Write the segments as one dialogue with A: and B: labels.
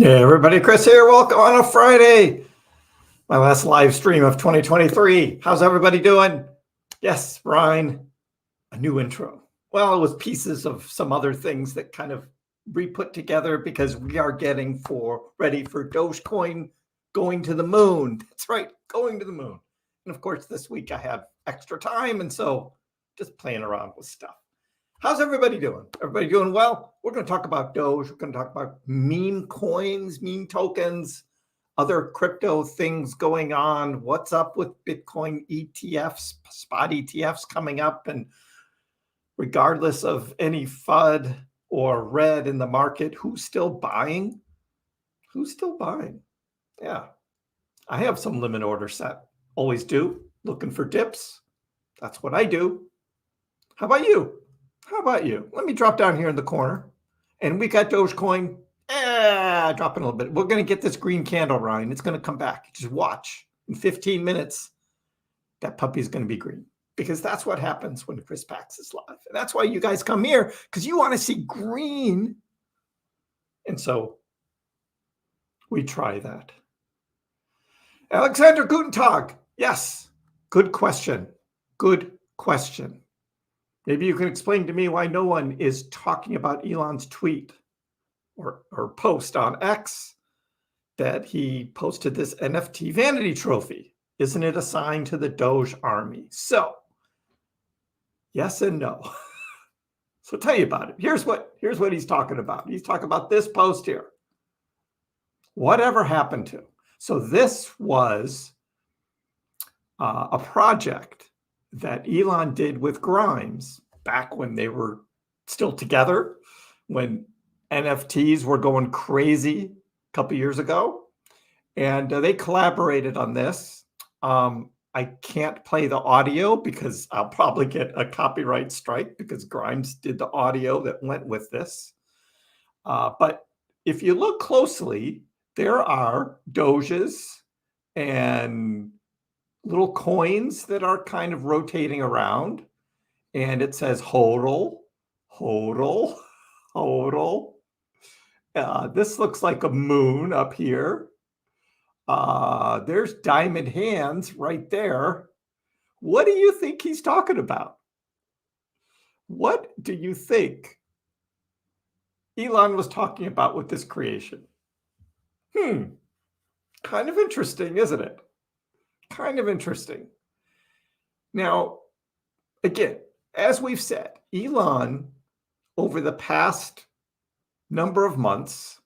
A: Yeah, everybody, Chris here. Welcome on a Friday. My last live stream of 2023. How's everybody doing? Yes, Brian, a new intro. Well, it was pieces of some other things that kind of re-put together because we are getting ready for Dogecoin going to the moon. That's right, going to the moon. And of course, this week I have extra time, and so just playing around with stuff. How's everybody doing? Everybody doing well? We're going to talk about Doge. We're going to talk about meme coins, meme tokens, other crypto things going on. What's up with Bitcoin ETFs, spot ETFs coming up? And regardless of any FUD or red in the market, who's still buying? Who's still buying? Yeah, I have some limit order set. Always do. Looking for dips. That's what I do. How about you? How about you? Let me drop down here in the corner. And we got Dogecoin dropping a little bit. We're going to get this green candle, Ryan. It's going to come back. Just watch. In 15 minutes, that puppy is going to be green. Because that's what happens when Kriss Pax is live. And that's why you guys come here, because you want to see green. And so we try that. Alexander, guten Tag. Yes. Good question. Good question. Maybe you can explain to me why no one is talking about Elon's tweet or post on X that he posted this NFT vanity trophy. Isn't it a sign to the Doge army? So, yes and no. So tell you about it. Here's what he's talking about. He's talking about this post here. Whatever happened to? So this was a project that Elon did with Grimes back when they were still together, when NFTs were going crazy a couple years ago. And they collaborated on this. I can't play the audio because I'll probably get a copyright strike because Grimes did the audio that went with this. But if you look closely, there are Doges and little coins that are kind of rotating around. And it says hodl, hodl, hodl. This looks like a moon up here. There's diamond hands right there. What do you think he's talking about? What do you think Elon was talking about with this creation? Kind of interesting, isn't it? Kind of interesting. Now, again, as we've said, Elon, over the past number of months,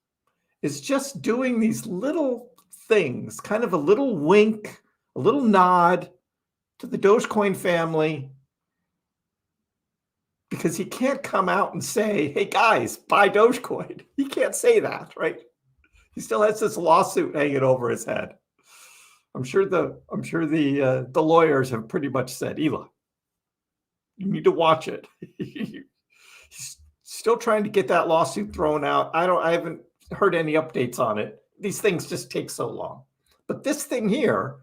A: is just doing these little things, kind of a little wink, a little nod to the Dogecoin family, because he can't come out and say, hey guys, buy Dogecoin. He can't say that, right? He still has this lawsuit hanging over his head. I'm sure the lawyers have pretty much said, Elon, you need to watch it. He's still trying to get that lawsuit thrown out. I haven't heard any updates on it. These things just take so long. But this thing here,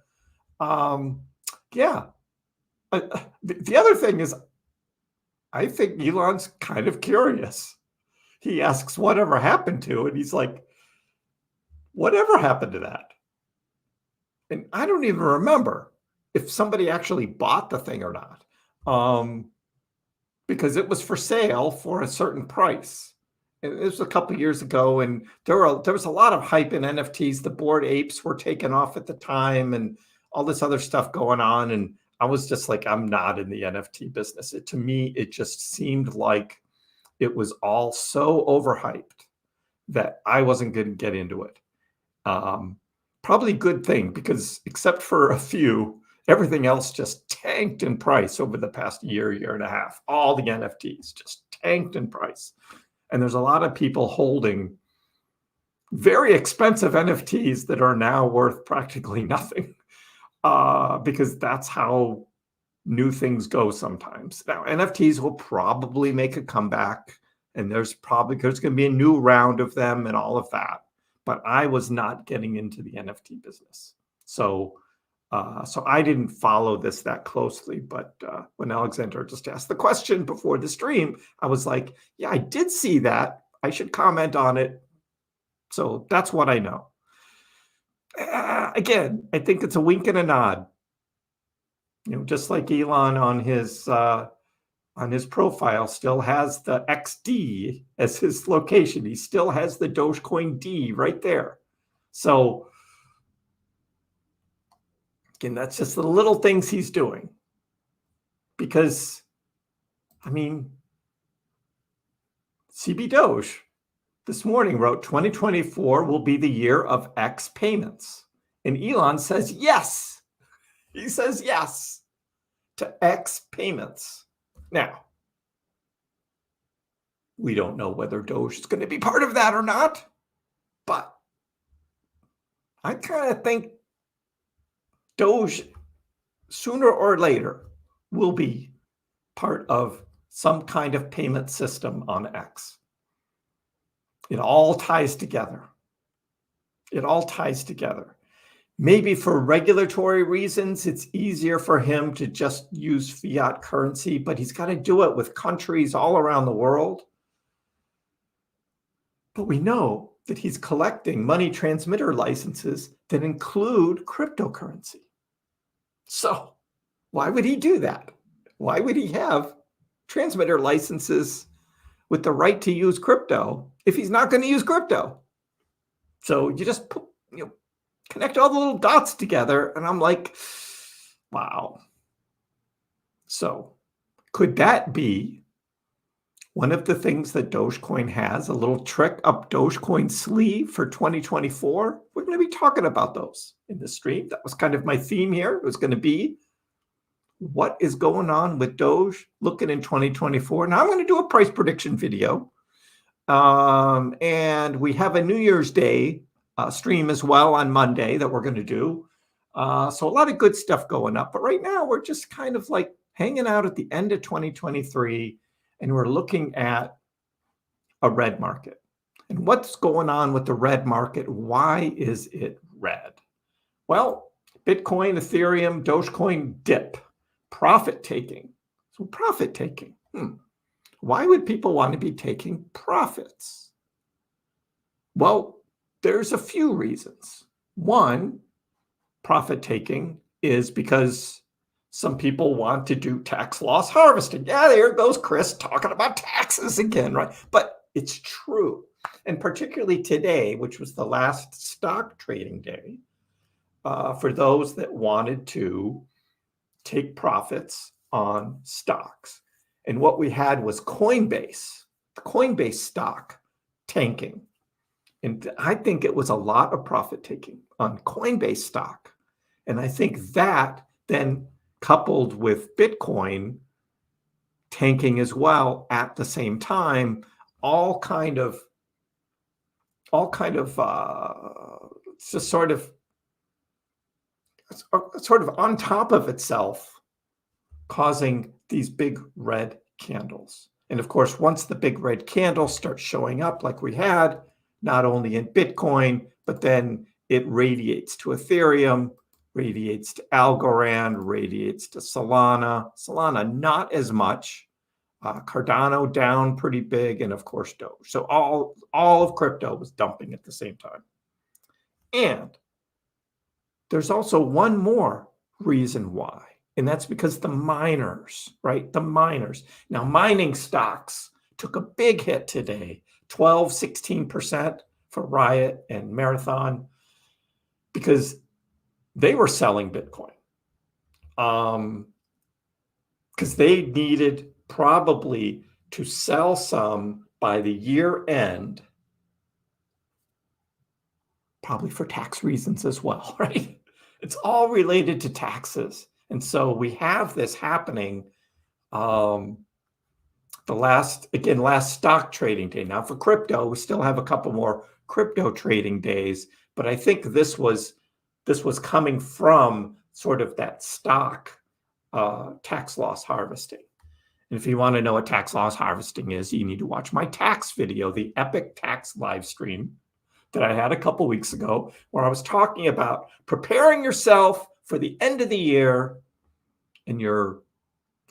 A: yeah. The other thing is, I think Elon's kind of curious. He asks whatever happened to it. He's like, whatever happened to that? And I don't even remember if somebody actually bought the thing or not, because it was for sale for a certain price. It was a couple of years ago, and there was a lot of hype in NFTs. The Bored Apes were taken off at the time, and all this other stuff going on. And I was just like, I'm not in the NFT business. To me, it just seemed like it was all so overhyped that I wasn't going to get into it. Probably a good thing, because except for a few, everything else just tanked in price over the past year and a half. All the NFTs just tanked in price. And there's a lot of people holding very expensive NFTs that are now worth practically nothing, because that's how new things go sometimes. Now, NFTs will probably make a comeback, and there's going to be a new round of them and all of that. But I was not getting into the NFT business. So I didn't follow this that closely. But when Alexander just asked the question before the stream, I was like, yeah, I did see that. I should comment on it. So that's what I know. Again, I think it's a wink and a nod. Just like Elon on his profile still has the XD as his location. He still has the Dogecoin D right there. So again, that's just the little things he's doing. Because, I mean, CB Doge this morning wrote 2024 will be the year of X payments. And Elon says yes. He says yes to X payments. Now, we don't know whether Doge is going to be part of that or not, but I kind of think Doge, sooner or later, will be part of some kind of payment system on X. It all ties together. It all ties together. Maybe for regulatory reasons, it's easier for him to just use fiat currency, but he's got to do it with countries all around the world. But we know that he's collecting money transmitter licenses that include cryptocurrency. So why would he do that? Why would he have transmitter licenses with the right to use crypto if he's not going to use crypto? So you just put, connect all the little dots together, and I'm like, wow. So could that be one of the things that Dogecoin has, a little trick up Dogecoin's sleeve for 2024? We're going to be talking about those in the stream. That was kind of my theme here. It was going to be what is going on with Doge looking in 2024. Now I'm going to do a price prediction video. And we have a New Year's Day stream as well on Monday that we're going to do. So a lot of good stuff going up. But right now we're just kind of like hanging out at the end of 2023, and we're looking at a red market. And what's going on with the red market? Why is it red? Well, Bitcoin, Ethereum, Dogecoin dip, profit taking. So profit taking. Why would people want to be taking profits? Well, there's a few reasons. One, profit taking is because some people want to do tax loss harvesting. Yeah, there goes Kriss talking about taxes again, right? But it's true. And particularly today, which was the last stock trading day, for those that wanted to take profits on stocks. And what we had was Coinbase, the Coinbase stock tanking. And I think it was a lot of profit taking on Coinbase stock. And I think that then coupled with Bitcoin tanking as well at the same time, all kind of just sort of on top of itself, causing these big red candles. And of course, once the big red candles start showing up like we had, not only in Bitcoin, but then it radiates to Ethereum, radiates to Algorand, radiates to Solana. Solana, not as much. Cardano down pretty big, and of course Doge. So all of crypto was dumping at the same time. And there's also one more reason why, and that's because the miners, right? The miners. Now, mining stocks took a big hit today, 12, 16% for Riot and Marathon, because they were selling Bitcoin. Because they needed probably to sell some by the year end, probably for tax reasons as well, right? It's all related to taxes. And so we have this happening the last stock trading day. Now for crypto, we still have a couple more crypto trading days, but I think this was coming from sort of that stock tax loss harvesting. And if you want to know what tax loss harvesting is, you need to watch my tax video, the epic tax live stream that I had a couple weeks ago, where I was talking about preparing yourself for the end of the year and your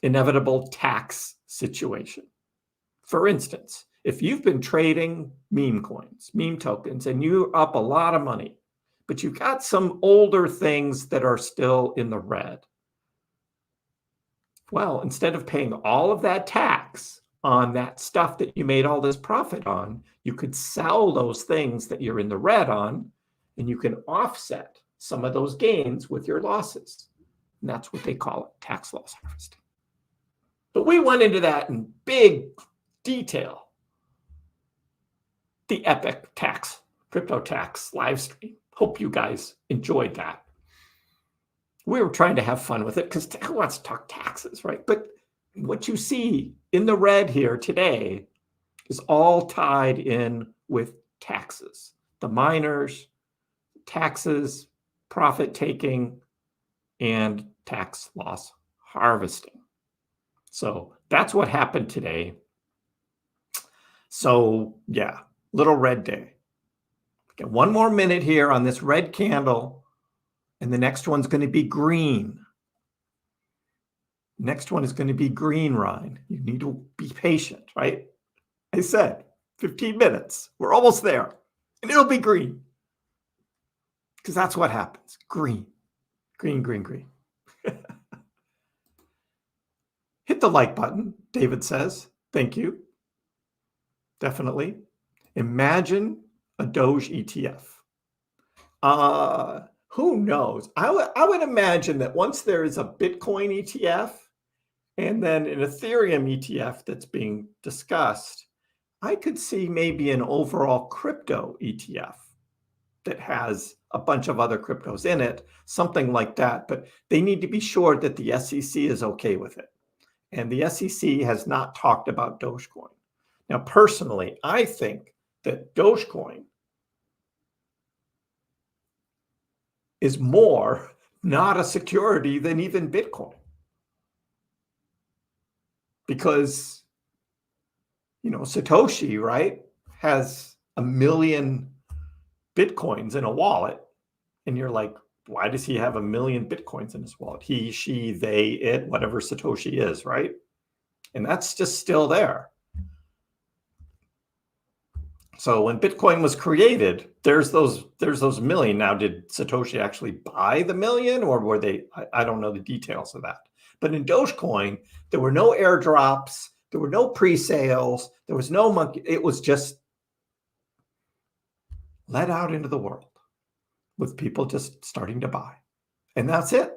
A: inevitable tax situation. For instance, if you've been trading meme coins, meme tokens, and you're up a lot of money, but you've got some older things that are still in the red, well, instead of paying all of that tax on that stuff that you made all this profit on, you could sell those things that you're in the red on, and you can offset some of those gains with your losses. And that's what they call it, tax loss harvesting. But we went into that in big detail. The epic crypto tax live stream. Hope you guys enjoyed that. We were trying to have fun with it because who wants to talk taxes, right? But what you see in the red here today is all tied in with taxes. The miners, taxes, profit taking, and tax loss harvesting. So that's what happened today. So yeah, little red day. Get one more minute here on this red candle, and the next one's going to be green. Next one is going to be green, Ryan. You need to be patient, right? I said 15 minutes. We're almost there. And it'll be green. Because that's what happens. Green. Green, green, green. Hit the like button, David says. Thank you. Definitely. Imagine a Doge ETF. Who knows? I would imagine that once there is a Bitcoin ETF and then an Ethereum ETF that's being discussed, I could see maybe an overall crypto ETF that has a bunch of other cryptos in it, something like that. But they need to be sure that the SEC is okay with it. And the SEC has not talked about Dogecoin. Now, personally, I think that Dogecoin is more not a security than even Bitcoin. Because, Satoshi, right, has 1 million Bitcoins in a wallet. And you're like, why does he have 1 million Bitcoins in his wallet? He, she, they, it, whatever Satoshi is, right? And that's just still there. So when Bitcoin was created, there's those million. Now, did Satoshi actually buy the million, or were they? I don't know the details of that. But in Dogecoin, there were no airdrops, there were no pre-sales, there was no monkey. It was just let out into the world with people just starting to buy. And that's it.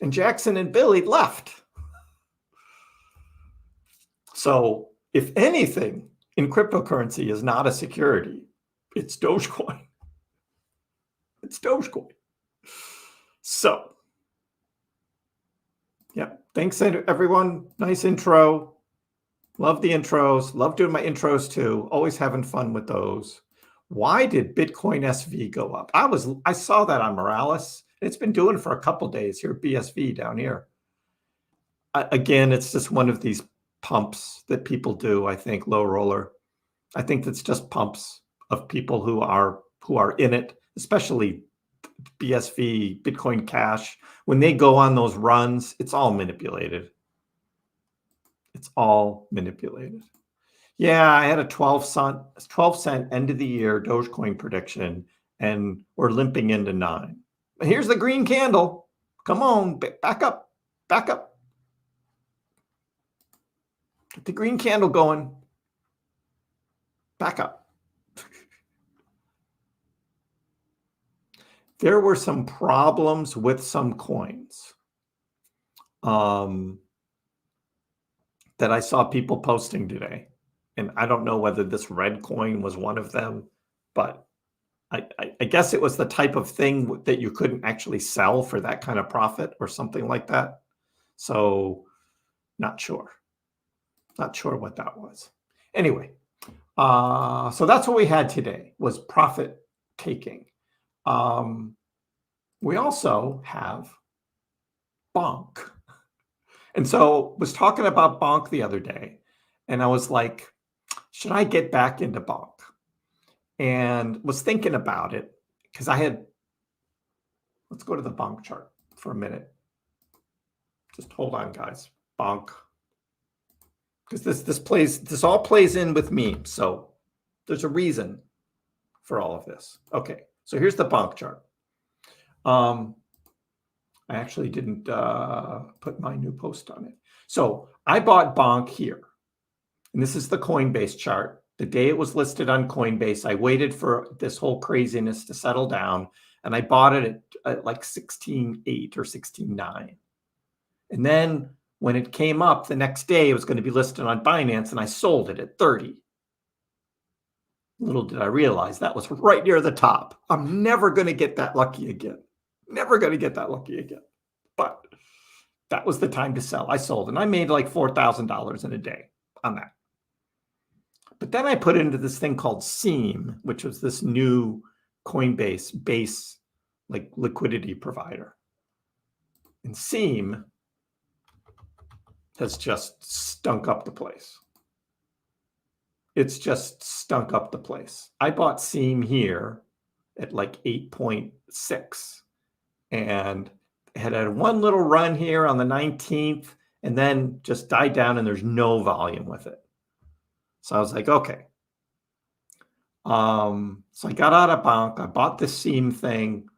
A: And Jackson and Billy left. So if anything in cryptocurrency is not a security, it's Dogecoin. It's Dogecoin. So, yeah, thanks everyone. Nice intro. Love the intros. Love doing my intros too. Always having fun with those. Why did Bitcoin SV go up? I saw that on Morales. It's been doing for a couple days here at BSV down here. Again, it's just one of these pumps that people do. I think low roller. I think that's just pumps of people who are in it, especially BSV, Bitcoin Cash. When they go on those runs, it's all manipulated. It's all manipulated. Yeah, I had a 12-cent end of the year Dogecoin prediction, and we're limping into 9. Here's the green candle. Come on, back up, back up. Get the green candle going. Back up. There were some problems with some coins that I saw people posting today. And I don't know whether this red coin was one of them, but I guess it was the type of thing that you couldn't actually sell for that kind of profit or something like that. So not sure. Not sure what that was. Anyway, so that's what we had today was profit taking. We also have Bonk. And so was talking about Bonk the other day, and I was like, should I get back into Bonk? And was thinking about it because let's go to the Bonk chart for a minute. Just hold on, guys. Bonk. Because this all plays in with memes. So there's a reason for all of this. Okay, so here's the Bonk chart. I actually didn't put my new post on it. So I bought Bonk here. And this is the Coinbase chart. The day it was listed on Coinbase, I waited for this whole craziness to settle down, and I bought it at like 16.8 or 16.9. And then when it came up the next day, it was going to be listed on Binance, and I sold it at 30. Little did I realize that was right near the top. I'm never going to get that lucky again. Never going to get that lucky again. But that was the time to sell. I sold, and I made like $4,000 in a day on that. But then I put into this thing called Seam, which was this new Coinbase base like liquidity provider. And Seam has just stunk up the place. It's just stunk up the place. I bought Seam here at like 8.6 and had one little run here on the 19th and then just died down, and there's no volume with it. So I was like, okay. So I got out of Bonk. I bought this Seam thing.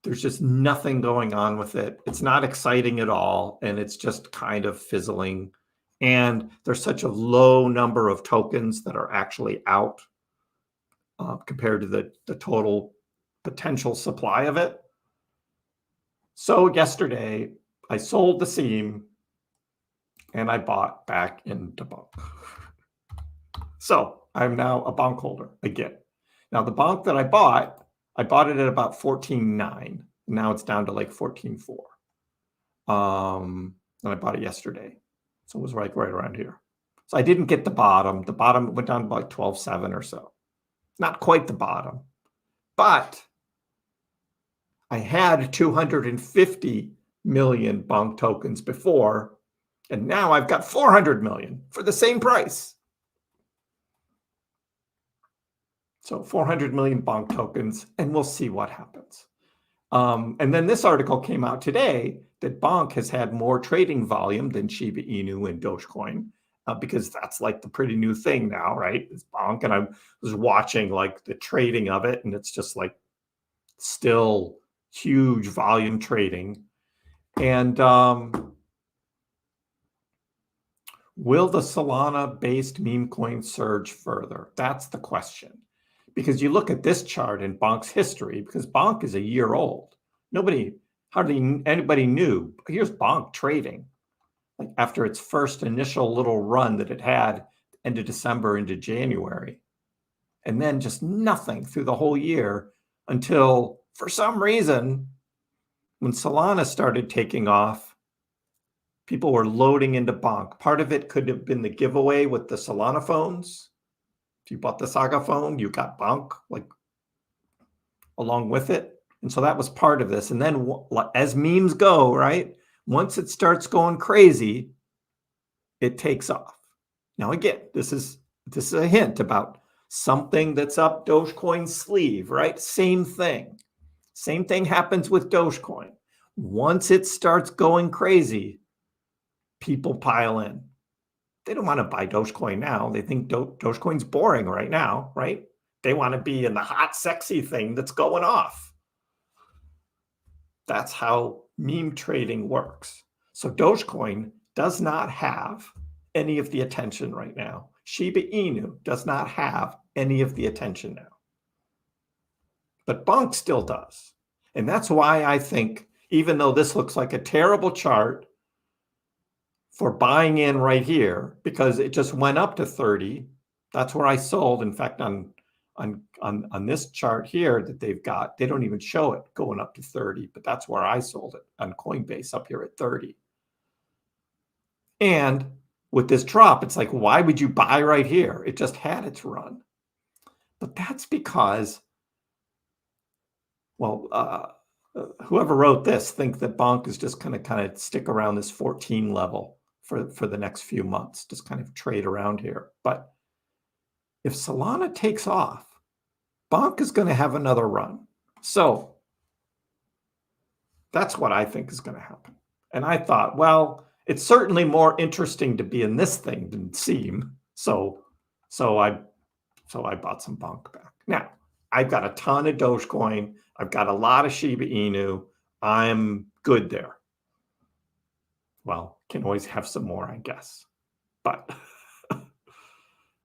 A: There's just nothing going on with it. It's not exciting at all. And it's just kind of fizzling. And there's such a low number of tokens that are actually out compared to the total potential supply of it. So yesterday, I sold the Seam and I bought back into Bonk. So I'm now a Bonk holder again. Now the Bonk that I bought it at about 14.9. Now it's down to like 14.4. And I bought it yesterday. So it was right around here. So I didn't get the bottom. The bottom went down to like 12.7 or so. Not quite the bottom. But I had 250 million Bonk tokens before. And now I've got 400 million for the same price. So 400 million Bonk tokens, and we'll see what happens. And then this article came out today that Bonk has had more trading volume than Shiba Inu and Dogecoin. because that's like the pretty new thing now, right? It's Bonk. And I was watching like the trading of it, and it's just like still huge volume trading. And will the Solana-based meme coin surge further? That's the question. Because you look at this chart in Bonk's history, because Bonk is a year old. Hardly anybody knew. Here's Bonk trading. Like after its first initial little run that it had end of December into January. And then just nothing through the whole year until, for some reason, when Solana started taking off, people were loading into Bonk. Part of it could have been the giveaway with the Solana phones. If you bought the Saga phone, you got Bonk like along with it. And so that was part of this. And then as memes go, right? Once it starts going crazy, it takes off. Now, again, this is a hint about something that's up Dogecoin's sleeve, right? Same thing. Same thing happens with Dogecoin. Once it starts going crazy, people pile in. They don't want to buy Dogecoin now. They think Dogecoin's boring right now, right? They want to be in the hot, sexy thing that's going off. That's how meme trading works. So Dogecoin does not have any of the attention right now. Shiba Inu does not have any of the attention now. But Bonk still does. And that's why I think, even though this looks like a terrible chart for buying in right here, because it just went up to 30, that's where I sold. In fact, on this chart here that they've got, they don't even show it going up to 30, but that's where I sold it on Coinbase up here at 30. And with this drop, it's like, why would you buy right here? It just had its run. But that's because, well, whoever wrote this think that Bonk is just going to kind of stick around this 14 level for the next few months, just kind of trade around here. But if Solana takes off, Bonk is going to have another run. So that's what I think is going to happen. And I thought, well, it's certainly more interesting to be in this thing than Seam. So I bought some Bonk back. Now, I've got a ton of Dogecoin. I've got a lot of Shiba Inu. I'm good there. Well, can always have some more, I guess. But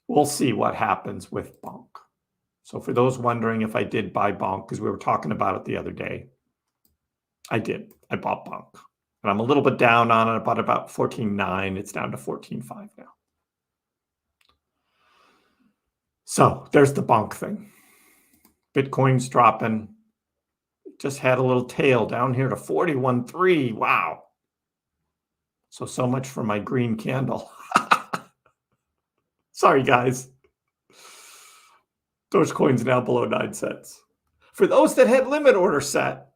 A: we'll see what happens with Bonk. So for those wondering if I did buy Bonk, because we were talking about it the other day, I did. I bought Bonk. And I'm a little bit down on it, about 14.9. It's down to 14.5 now. So there's the Bonk thing. Bitcoin's dropping. Just had a little tail down here to 41.3. Wow. So much for my green candle. Sorry, guys. Dogecoin's now below 9 cents. For those that had limit order set,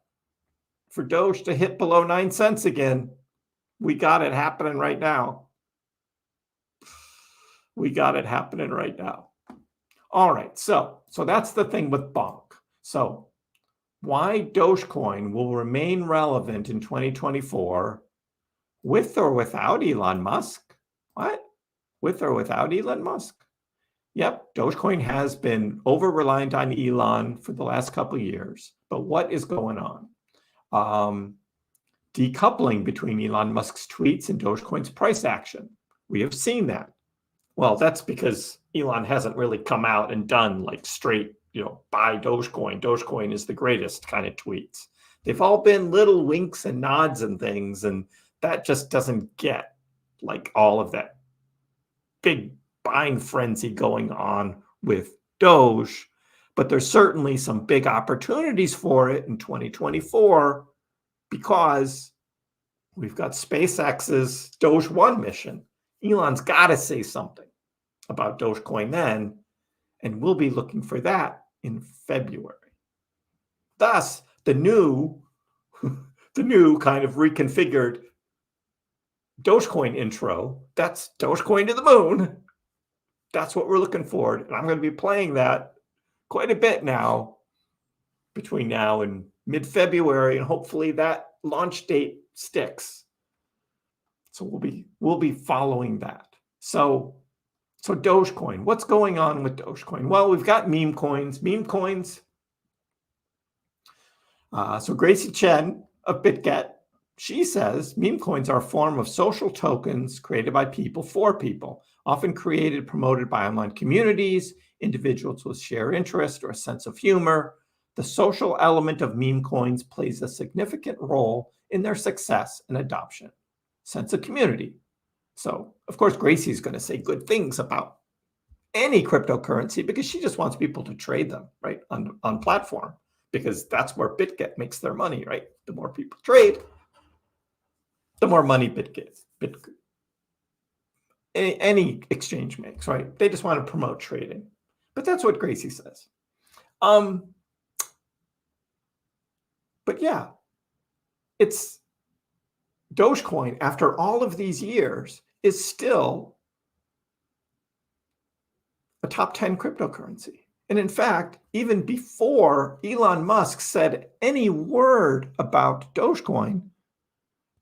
A: for Doge to hit below 9 cents again, we got it happening right now. We got it happening right now. All right, so that's the thing with Bonk. So why Dogecoin will remain relevant in 2024 with or without Elon Musk? What? With or without Elon Musk? Yep, Dogecoin has been over-reliant on Elon for the last couple of years. But what is going on? Decoupling between Elon Musk's tweets and Dogecoin's price action. We have seen that. Well, that's because Elon hasn't really come out and done like straight, buy Dogecoin. Dogecoin is the greatest kind of tweets. They've all been little winks and nods and things, and that just doesn't get like all of that big buying frenzy going on with Doge. But there's certainly some big opportunities for it in 2024 because we've got SpaceX's Doge 1 mission. Elon's got to say something about Dogecoin then, and we'll be looking for that in February. Thus, the new kind of reconfigured Dogecoin intro, that's Dogecoin to the moon. That's what we're looking for. And I'm going to be playing that quite a bit now between now and mid-February, and hopefully that launch date sticks. So we'll be following that. So Dogecoin, what's going on with Dogecoin? Well, we've got meme coins. So Gracie Chen of BitGet, she says meme coins are a form of social tokens created by people for people, often created, promoted by online communities, individuals with shared interest or a sense of humor. The social element of meme coins plays a significant role in their success and adoption. Sense of community. So, of course, Gracie's going to say good things about any cryptocurrency because she just wants people to trade them, right, on platform, because that's where BitGet makes their money, right? The more people trade, the more money any exchange makes, right? They just want to promote trading. But that's what Gracie says. But yeah, it's Dogecoin, after all of these years, is still a top 10 cryptocurrency. And in fact, even before Elon Musk said any word about Dogecoin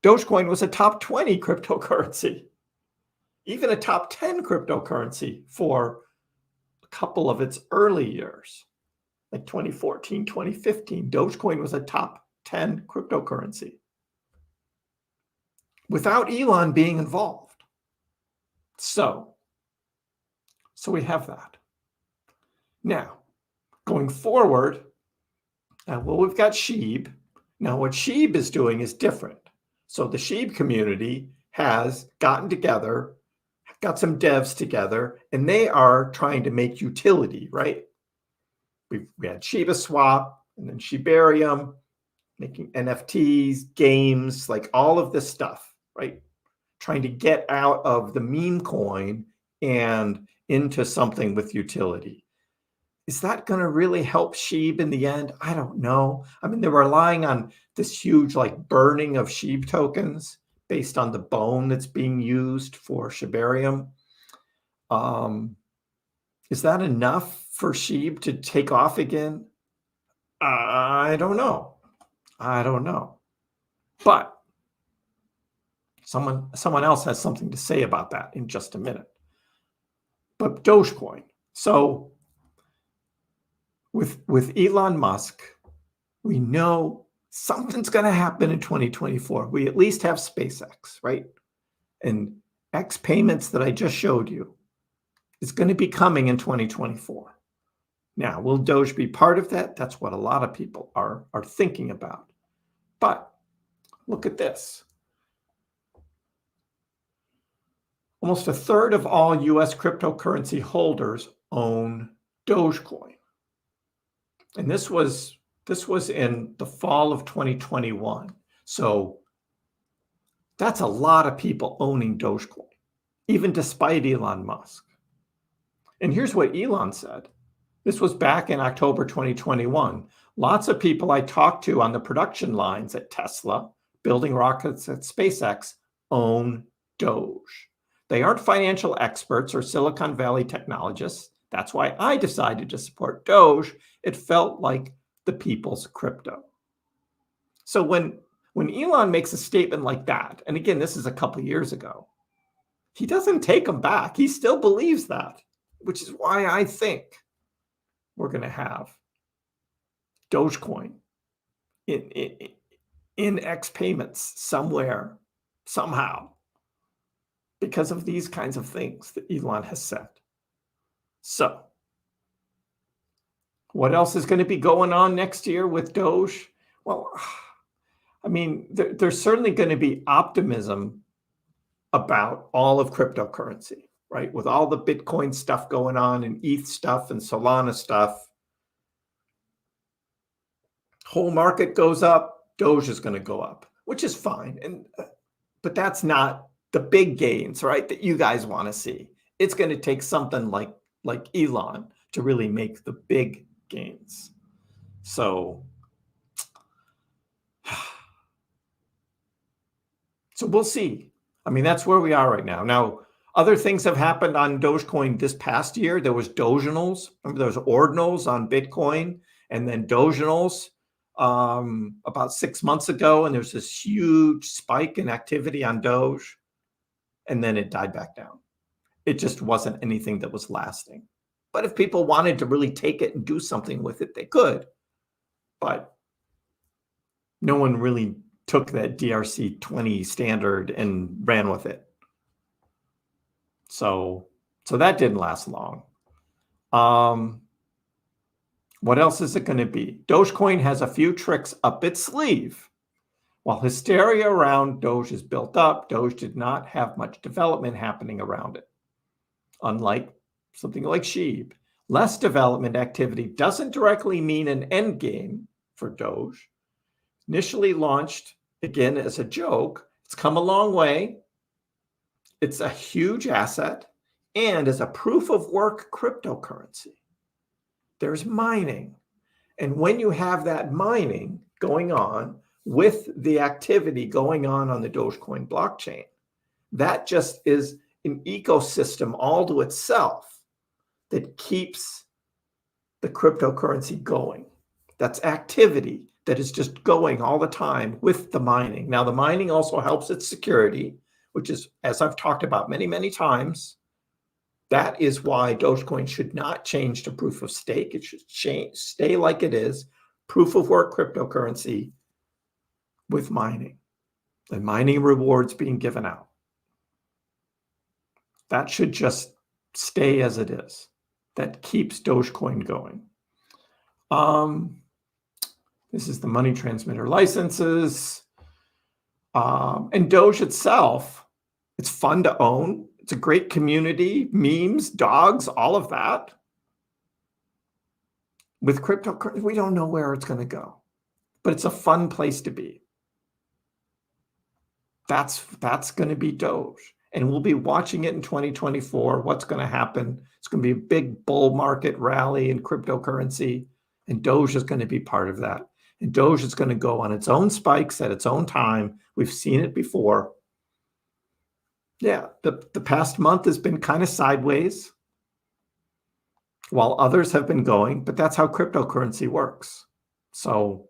A: was a top 20 cryptocurrency, even a top 10 cryptocurrency for a couple of its early years, like 2014, 2015. Dogecoin was a top 10 cryptocurrency without Elon being involved. So we have that. Now, going forward, well, we've got Sheeb. Now, what Sheeb is doing is different. So the Sheeb community has gotten together, got some devs together, and they are trying to make utility, right? We had Shiba Swap and then Shibarium, making NFTs, games, like all of this stuff, right? Trying to get out of the meme coin and into something with utility. Is that going to really help Sheeb in the end? I don't know. I mean, they're relying on this huge like burning of Sheeb tokens based on the bone that's being used for Shibarium. Is that enough for Sheeb to take off again? I don't know. But someone else has something to say about that in just a minute. But Dogecoin. So with Elon Musk, we know something's going to happen in 2024. We at least have SpaceX, right? And X payments that I just showed you is going to be coming in 2024. Now, will Doge be part of that? That's what a lot of people are thinking about. But look at this. Almost a third of all US cryptocurrency holders own Dogecoin. And this was in the fall of 2021. So that's a lot of people owning Dogecoin, even despite Elon Musk. And here's what Elon said. This was back in October 2021. Lots of people I talked to on the production lines at Tesla, building rockets at SpaceX, own Doge. They aren't financial experts or Silicon Valley technologists. That's why I decided to support Doge. It felt like the people's crypto. So when Elon makes a statement like that, and again, this is a couple of years ago, he doesn't take them back. He still believes that, which is why I think we're going to have Dogecoin in X payments somewhere, somehow, because of these kinds of things that Elon has said. So what else is going to be going on next year with Doge? Well, I mean, there's certainly going to be optimism about all of cryptocurrency, right? With all the Bitcoin stuff going on and ETH stuff and Solana stuff. Whole market goes up, Doge is going to go up, which is fine. But that's not the big gains, right, that you guys want to see. It's going to take something like Elon to really make the big gains. So we'll see. I mean, that's where we are right now. Now, other things have happened on Dogecoin this past year. There was Doginals. Remember, there was ordinals on Bitcoin, and then Doginals about 6 months ago, and there's this huge spike in activity on Doge, and then it died back down. It just wasn't anything that was lasting. But if people wanted to really take it and do something with it, they could. But no one really took that DRC20 standard and ran with it. So that didn't last long. What else is it going to be? Dogecoin has a few tricks up its sleeve. While hysteria around Doge is built up, Doge did not have much development happening around it. Unlike something like SHIB, less development activity doesn't directly mean an end game for Doge. Initially launched, again, as a joke, it's come a long way. It's a huge asset and is a proof of work cryptocurrency. There's mining. And when you have that mining going on with the activity going on the Dogecoin blockchain, that just is an ecosystem all to itself that keeps the cryptocurrency going. That's activity that is just going all the time with the mining. Now, the mining also helps its security, which is, as I've talked about many, many times, that is why Dogecoin should not change to proof of stake. It should stay like it is, proof of work cryptocurrency with mining and mining rewards being given out. That should just stay as it is. That keeps Dogecoin going. This is the money transmitter licenses. And Doge itself, it's fun to own. It's a great community, memes, dogs, all of that. With cryptocurrency, we don't know where it's going to go, but it's a fun place to be. That's going to be Doge. And we'll be watching it in 2024. What's going to happen? It's going to be a big bull market rally in cryptocurrency, and Doge is going to be part of that. And Doge is going to go on its own spikes at its own time. We've seen it before. Yeah, the past month has been kind of sideways while others have been going, but that's how cryptocurrency works. So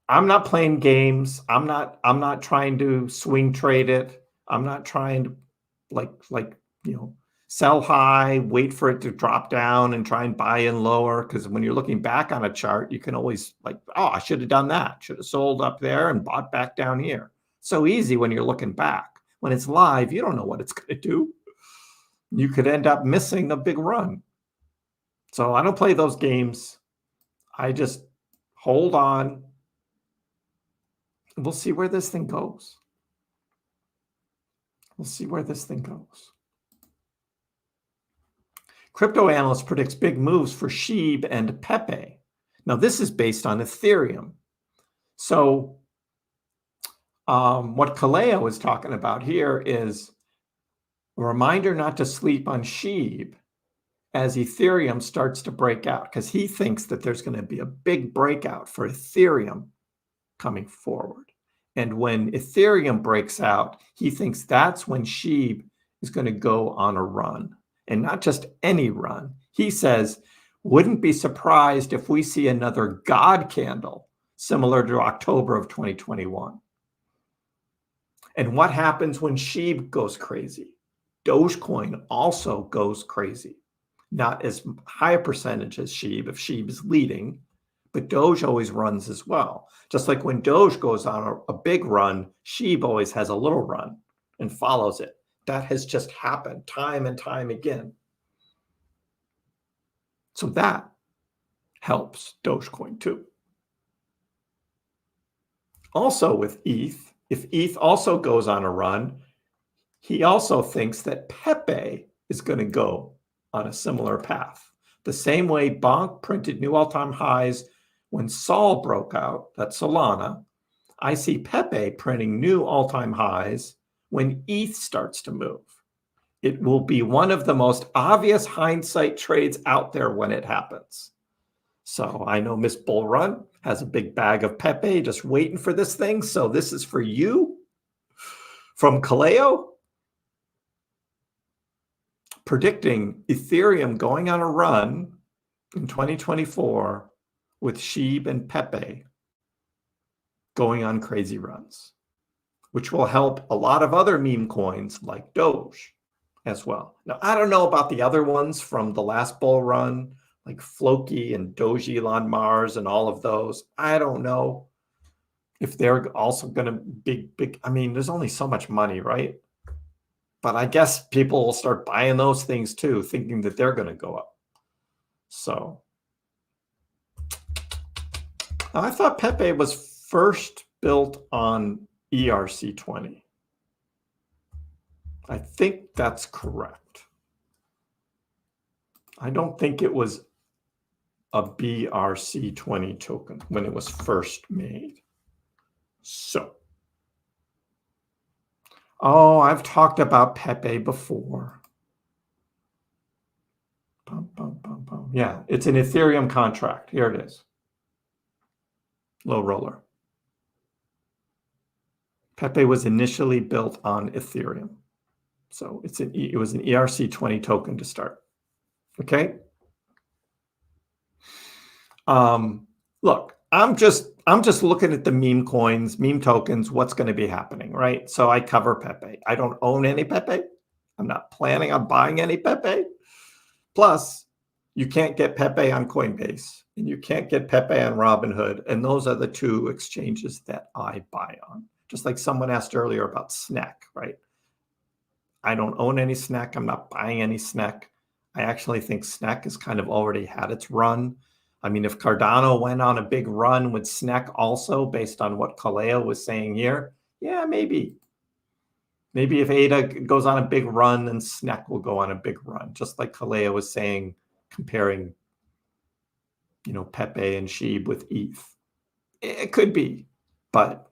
A: I'm not playing games. I'm not trying to swing trade it. I'm not trying to like sell high, wait for it to drop down and try and buy in lower. Because when you're looking back on a chart, you can always I should have done that. Should have sold up there and bought back down here. So easy when you're looking back. When it's live, you don't know what it's going to do. You could end up missing a big run. So I don't play those games. I just hold on. We'll see where this thing goes. We'll see where this thing goes. Crypto analyst predicts big moves for SHIB and Pepe. Now, this is based on Ethereum. So what Kaleo is talking about here is a reminder not to sleep on SHIB as Ethereum starts to break out, because he thinks that there's going to be a big breakout for Ethereum coming forward. And when Ethereum breaks out, he thinks that's when SHIB is going to go on a run, and not just any run. He says, wouldn't be surprised if we see another God candle similar to October of 2021. And what happens when SHIB goes crazy? Dogecoin also goes crazy. Not as high a percentage as SHIB if SHIB is leading, but Doge always runs as well. Just like when Doge goes on a big run, SHIB always has a little run and follows it. That has just happened time and time again. So that helps Dogecoin too. Also with ETH, if ETH also goes on a run, he also thinks that Pepe is going to go on a similar path. The same way Bonk printed new all-time highs when Sol broke out, that's Solana, I see Pepe printing new all-time highs when ETH starts to move. It will be one of the most obvious hindsight trades out there when it happens. So I know Miss Bull Run has a big bag of Pepe just waiting for this thing. So this is for you from Kaleo, predicting Ethereum going on a run in 2024 with SHIB and Pepe going on crazy runs, which will help a lot of other meme coins like Doge. as well. Now, I don't know about the other ones from the last bull run, like Floki and Doge Elon Mars and all of those. I don't know if they're also going to big. I mean, there's only so much money, right? But I guess people will start buying those things too, thinking that they're going to go up. So I thought Pepe was first built on ERC20. I think that's correct. I don't think it was a BRC20 token when it was first made. So, oh, I've talked about Pepe before. Yeah, it's an Ethereum contract. Here it is. Low roller. Pepe was initially built on Ethereum. So it was an ERC20 token to start. Okay. Look, I'm just looking at the meme coins, meme tokens, what's going to be happening, right? So I cover Pepe. I don't own any Pepe. I'm not planning on buying any Pepe. Plus, you can't get Pepe on Coinbase and you can't get Pepe on Robinhood. And those are the two exchanges that I buy on. Just like someone asked earlier about Snack, right? I don't own any Snack. I'm not buying any Snack. I actually think Snack has kind of already had its run. I mean, if Cardano went on a big run with Snack also, based on what Kaleo was saying here, yeah, maybe. Maybe if ADA goes on a big run, then Snack will go on a big run, just like Kaleo was saying, comparing, Pepe and Sheeb with ETH. It could be, but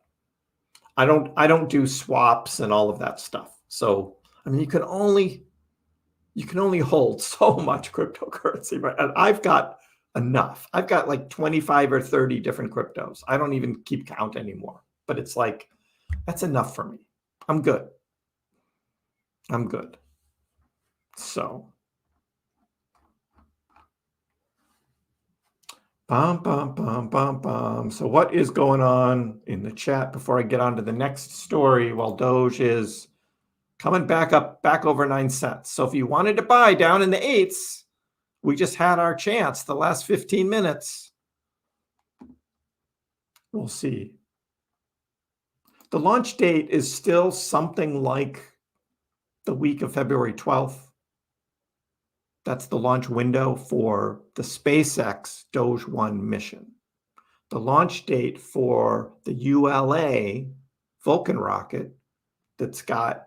A: I don't do swaps and all of that stuff. So, I mean, you can only hold so much cryptocurrency, right? And I've got enough. I've got like 25 or 30 different cryptos. I don't even keep count anymore, but it's like, that's enough for me. I'm good. So, So what is going on in the chat before I get on to the next story? While Doge is coming back over 9 cents. So if you wanted to buy down in the 8s, we just had our chance the last 15 minutes. We'll see. The launch date is still something like the week of February 12th. That's the launch window for the SpaceX Doge 1 mission. The launch date for the ULA Vulcan rocket that's got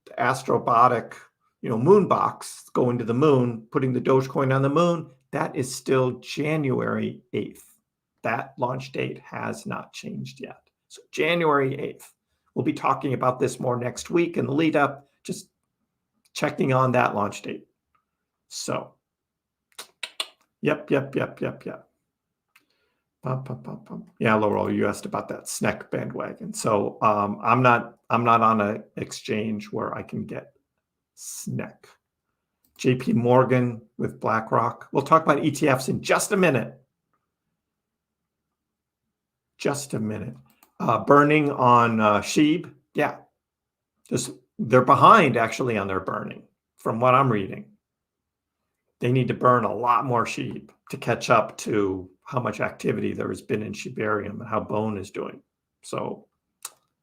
A: the astrobotic, moon box going to the moon, putting the Dogecoin on the moon, that is still January 8th. That launch date has not changed yet. So January 8th. We'll be talking about this more next week in the lead up, just checking on that launch date. So, yep. Yeah, Laurel, you asked about that SNEC bandwagon. So I'm not on an exchange where I can get SNEC. JP Morgan with BlackRock. We'll talk about ETFs in just a minute. Burning on Sheeb. Yeah. They're behind actually on their burning from what I'm reading. They need to burn a lot more Sheeb to catch up to how much activity there has been in Sheebarium and how Bone is doing. So,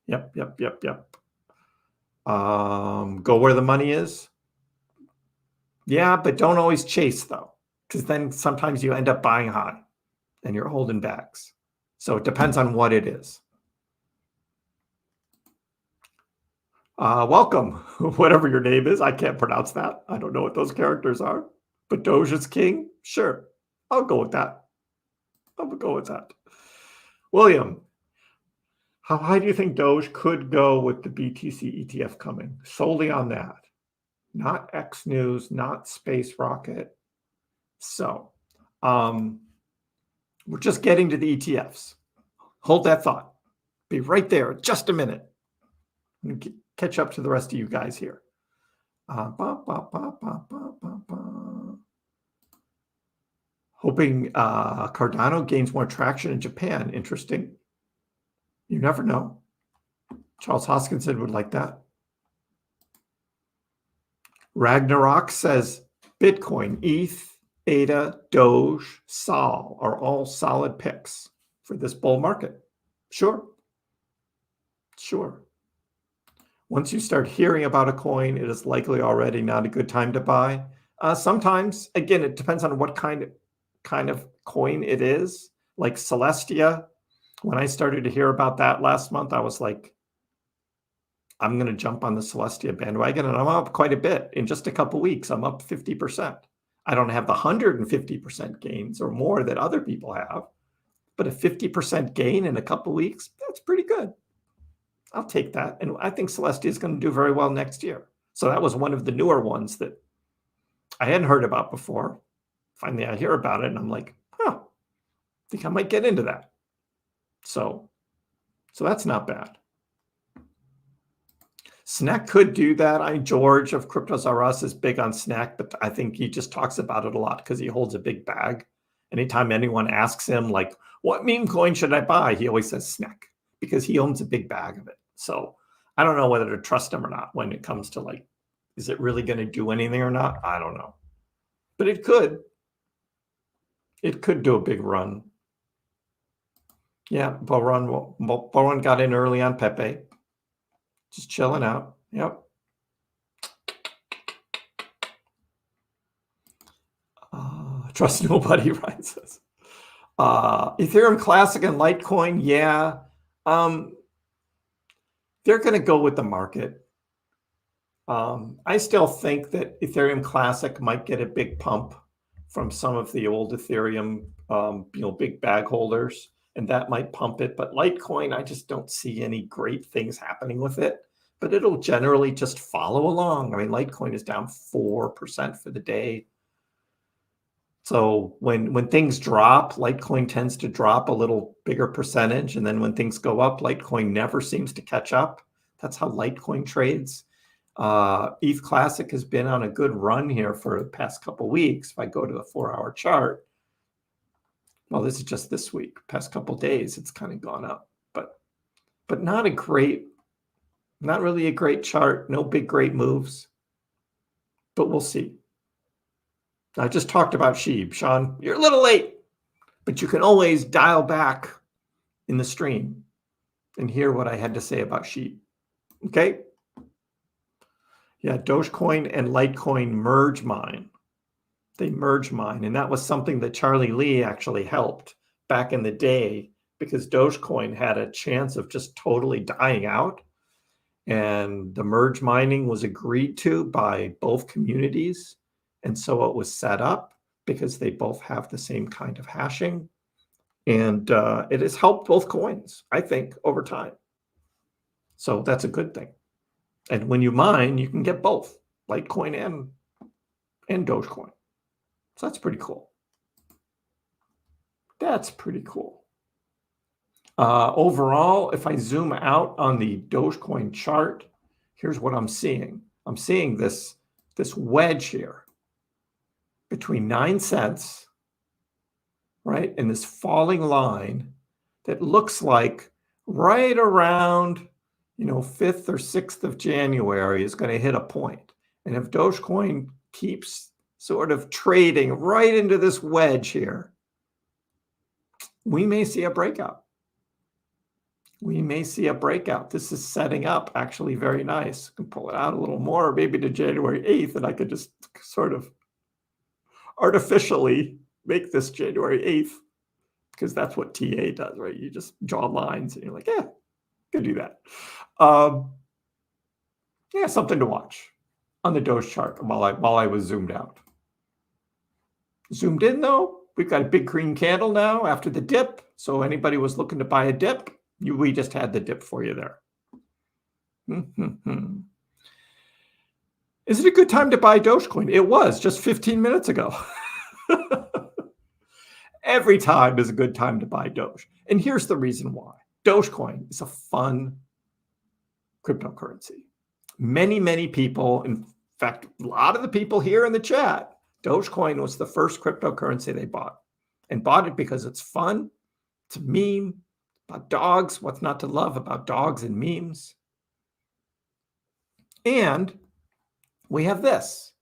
A: yep. Go where the money is. Yeah, but don't always chase though, because then sometimes you end up buying high and you're holding bags. So it depends on what it is. Welcome, whatever your name is. I can't pronounce that. I don't know what those characters are. But Doge is king? Sure. I'll go with that. William, how high do you think Doge could go with the BTC ETF coming? Solely on that. Not X News, not Space Rocket. So, we're just getting to the ETFs. Hold that thought. Be right there in just a minute. I'm gonna catch up to the rest of you guys here. Hoping Cardano gains more traction in Japan. Interesting. You never know. Charles Hoskinson would like that. Ragnarok says Bitcoin, ETH, ADA, Doge, Sol are all solid picks for this bull market. Sure. Once you start hearing about a coin, it is likely already not a good time to buy. Sometimes, again, it depends on what kind of coin it is. Like Celestia, when I started to hear about that last month, I was like, I'm going to jump on the Celestia bandwagon, and I'm up quite a bit. In just a couple weeks, I'm up 50%. I don't have the 150% gains or more that other people have, but a 50% gain in a couple weeks, that's pretty good. I'll take that. And I think Celestia is going to do very well next year. So that was one of the newer ones that I hadn't heard about before. Finally, I hear about it, and I'm like, I think I might get into that. So that's not bad. Snack could do that. George of Cryptos R Us is big on Snack, but I think he just talks about it a lot because he holds a big bag. Anytime anyone asks him, like, what meme coin should I buy? He always says Snack because he owns a big bag of it. So I don't know whether to trust him or not when it comes to like, is it really going to do anything or not? I don't know. But it could. It could do a big run. Yeah, Boron got in early on Pepe. Just chilling out. Yep. Trust nobody, Ryan says. Ethereum Classic and Litecoin, yeah. They're going to go with the market. I still think that Ethereum Classic might get a big pump from some of the old Ethereum, big bag holders, and that might pump it. But Litecoin, I just don't see any great things happening with it. But it'll generally just follow along. I mean, Litecoin is down 4% for the day. So when things drop, Litecoin tends to drop a little bigger percentage. And then when things go up, Litecoin never seems to catch up. That's how Litecoin trades. ETH Classic has been on a good run here for the past couple of weeks. If I go to the 4-hour chart, well, this is just this week, past couple of days, it's kind of gone up, but not really a great chart. No big, great moves, but we'll see. I just talked about SHIB. Sean, you're a little late, but you can always dial back in the stream and hear what I had to say about SHIB. Okay? Yeah, Dogecoin and Litecoin merge mine. They merge mine. And that was something that Charlie Lee actually helped back in the day because Dogecoin had a chance of just totally dying out. And the merge mining was agreed to by both communities. And so it was set up because they both have the same kind of hashing. And it has helped both coins, I think, over time. So that's a good thing. And when you mine, you can get both Litecoin and Dogecoin. So that's pretty cool. That's pretty cool. Overall, if I zoom out on the Dogecoin chart, here's what I'm seeing. I'm seeing this wedge here between 9 cents, right, and this falling line that looks like right around 5th or 6th of January is going to hit a point. And if Dogecoin keeps sort of trading right into this wedge here, we may see a breakout. This is setting up actually very nice. I can pull it out a little more, maybe to January 8th, and I could just sort of artificially make this January 8th because that's what TA does, right? You just draw lines and you're like, yeah, could do that. Yeah, something to watch on the Doge chart while I was zoomed out. Zoomed in though, we've got a big green candle now after the dip. So anybody was looking to buy a dip, we just had the dip for you there. Is it a good time to buy Dogecoin? It was just 15 minutes ago. Every time is a good time to buy Doge. And here's the reason why. Dogecoin is a fun cryptocurrency. Many, many people, in fact, a lot of the people here in the chat, Dogecoin was the first cryptocurrency they bought. And bought it because it's fun, it's a meme, about dogs, what's not to love about dogs and memes. And we have this.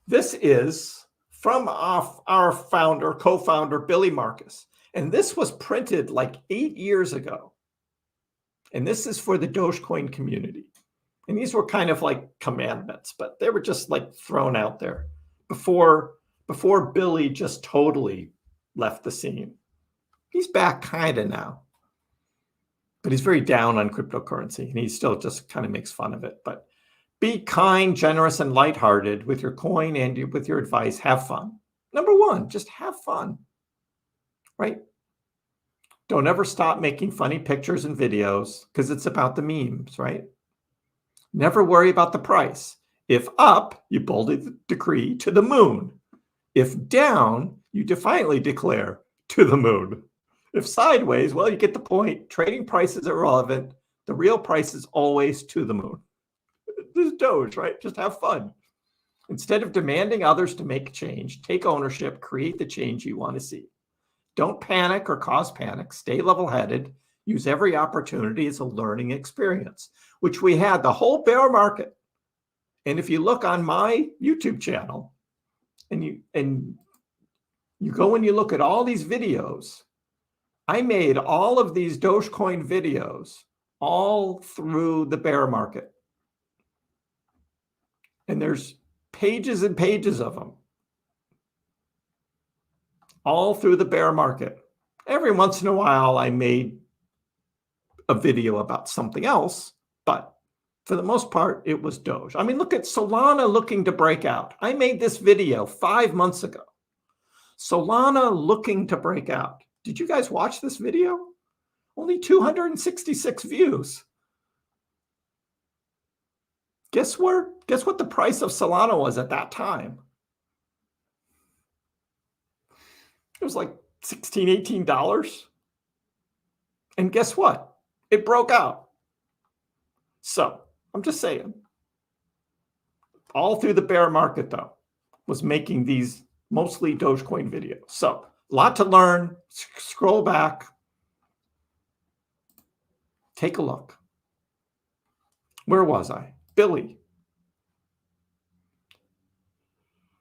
A: This is from our founder, co-founder, Billy Marcus. And this was printed like 8 years ago. And this is for the Dogecoin community. And these were kind of like commandments, but they were just like thrown out there before Billy just totally left the scene. He's back kind of now, but he's very down on cryptocurrency and he still just kind of makes fun of it. But be kind, generous, and lighthearted with your coin and with your advice. Have fun. Number one, just have fun, right? Don't ever stop making funny pictures and videos because it's about the memes, right? Never worry about the price. If up, you boldly decree to the moon. If down, you defiantly declare to the moon. If sideways, well, you get the point. Trading prices are irrelevant. The real price is always to the moon. This is Doge, right? Just have fun. Instead of demanding others to make change, take ownership, create the change you want to see. Don't panic or cause panic. Stay level-headed. Use every opportunity as a learning experience, which we had the whole bear market. And if you look on my YouTube channel and you go and you look at all these videos, I made all of these Dogecoin videos all through the bear market. And there's pages and pages of them all through the bear market. Every once in a while, I made a video about something else, but for the most part, it was Doge. I mean, look at Solana looking to break out. I made this video 5 months ago. Solana looking to break out. Did you guys watch this video? Only 266 views. Guess what the price of Solana was at that time? It was like $16, $18. And guess what? It broke out. So I'm just saying, all through the bear market, though, was making these mostly Dogecoin videos. So a lot to learn. Scroll back. Take a look. Where was I? Billy.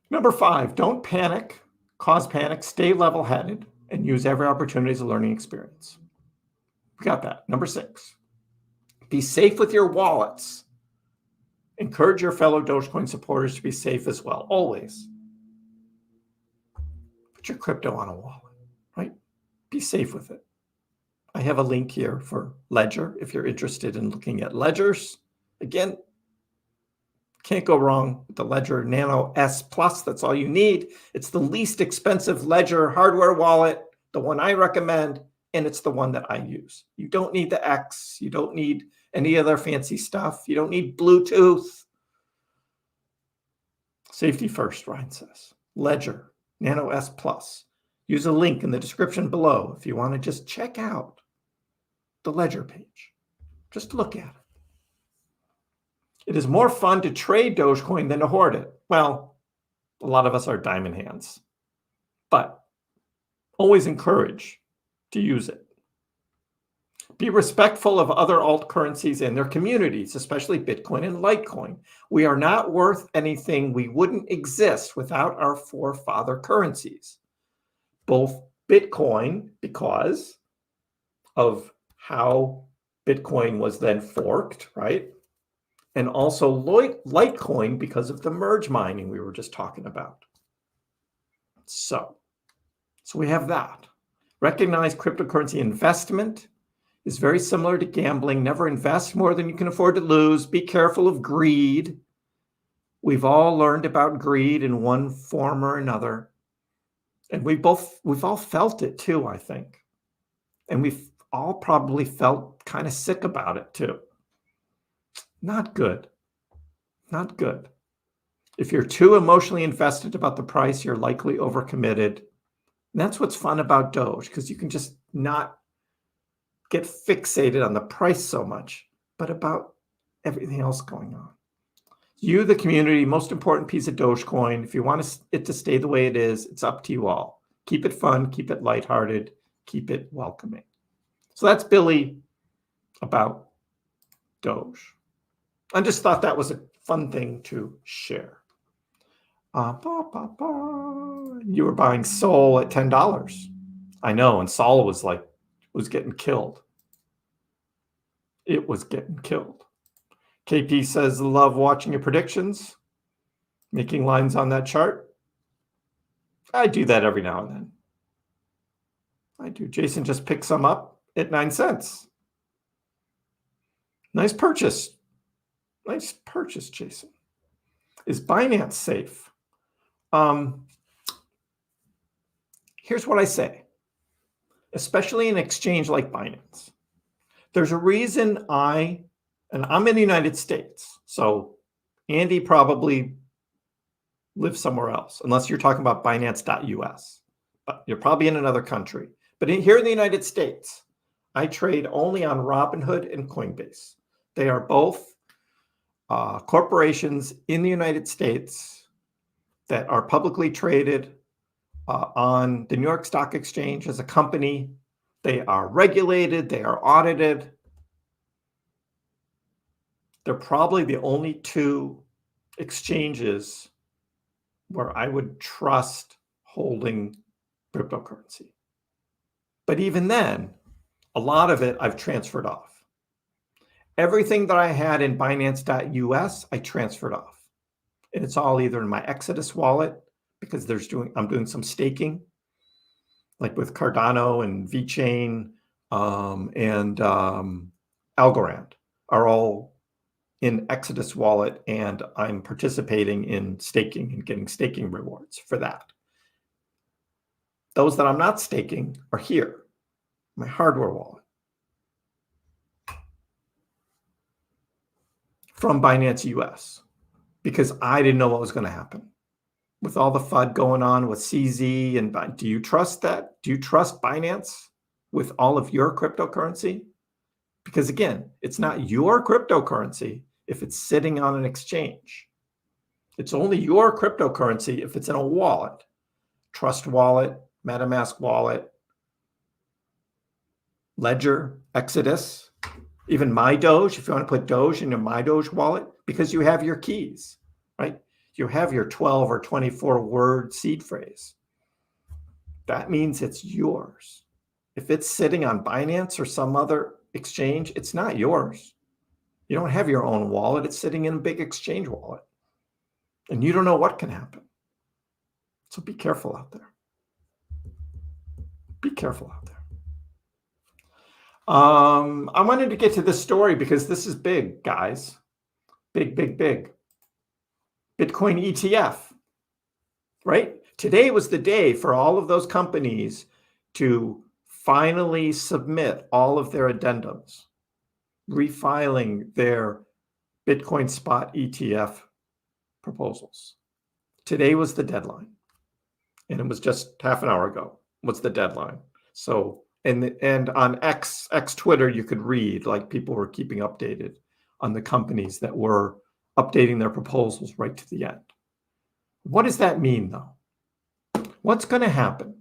A: Number 5, don't panic, cause panic, stay level-headed, and use every opportunity as a learning experience. We got that. Number 6, be safe with your wallets. Encourage your fellow Dogecoin supporters to be safe as well, always. Put your crypto on a wallet, right? Be safe with it. I have a link here for Ledger if you're interested in looking at ledgers. Again, can't go wrong with the Ledger Nano S Plus. That's all you need. It's the least expensive Ledger hardware wallet, the one I recommend, and it's the one that I use. You don't need the X. You don't need any other fancy stuff. You don't need Bluetooth. Safety first, Ryan says. Ledger Nano S Plus. Use a link in the description below if you want to just check out the Ledger page. Just look at it. It is more fun to trade Dogecoin than to hoard it. Well, a lot of us are diamond hands, but always encourage to use it. Be respectful of other alt currencies and their communities, especially Bitcoin and Litecoin. We are not worth anything. We wouldn't exist without our forefather currencies. Both Bitcoin, because of how Bitcoin was then forked, right? And also Litecoin because of the merge mining we were just talking about. So we have that. Recognize cryptocurrency investment is very similar to gambling. Never invest more than you can afford to lose. Be careful of greed. We've all learned about greed in one form or another. And we've all felt it too, I think. And we've all probably felt kind of sick about it too. Not good. Not good. If you're too emotionally invested about the price, you're likely overcommitted. And that's what's fun about Doge, because you can just not get fixated on the price so much, but about everything else going on. You, the community, most important piece of Dogecoin. If you want it to stay the way it is, it's up to you all. Keep it fun, keep it lighthearted, keep it welcoming. So that's Billy about Doge. I just thought that was a fun thing to share. You were buying Sol at $10. I know, and Sol was getting killed. It was getting killed. KP says, love watching your predictions, making lines on that chart. I do that every now and then. I do. Jason just picked some up at 9 cents. Nice purchase. Nice purchase, Jason. Is Binance safe? Here's what I say, especially an exchange like Binance. There's a reason I'm in the United States, so Andy probably lives somewhere else, unless you're talking about Binance.us. But you're probably in another country. But here in the United States, I trade only on Robinhood and Coinbase. They are both corporations in the United States that are publicly traded on the New York Stock Exchange as a company. They are regulated, they are audited. They're probably the only two exchanges where I would trust holding cryptocurrency. But even then, a lot of it I've transferred off. Everything that I had in Binance.us, I transferred off. And it's all either in my Exodus wallet, because I'm doing some staking, like with Cardano and VeChain and Algorand are all in Exodus wallet, and I'm participating in staking and getting staking rewards for that. Those that I'm not staking are here, my hardware wallet. From Binance US, because I didn't know what was going to happen. With all the FUD going on with CZ, and do you trust that? Do you trust Binance with all of your cryptocurrency? Because again, it's not your cryptocurrency if it's sitting on an exchange. It's only your cryptocurrency if it's in a wallet. Trust wallet, MetaMask wallet, Ledger, Exodus, even MyDoge, if you want to put Doge in your MyDoge wallet, because you have your keys, right? You have your 12 or 24 word seed phrase. That means it's yours. If it's sitting on Binance or some other exchange, it's not yours. You don't have your own wallet. It's sitting in a big exchange wallet. And you don't know what can happen. So be careful out there. Be careful out there. I wanted to get to this story because this is big, guys. Big, big, big. Bitcoin ETF, right? Today was the day for all of those companies to finally submit all of their addendums, refiling their Bitcoin spot ETF proposals. Today was the deadline. And it was just half an hour ago was the deadline. So, and on X Twitter, you could read, like, people were keeping updated on the companies that were updating their proposals right to the end. What does that mean, though? What's going to happen?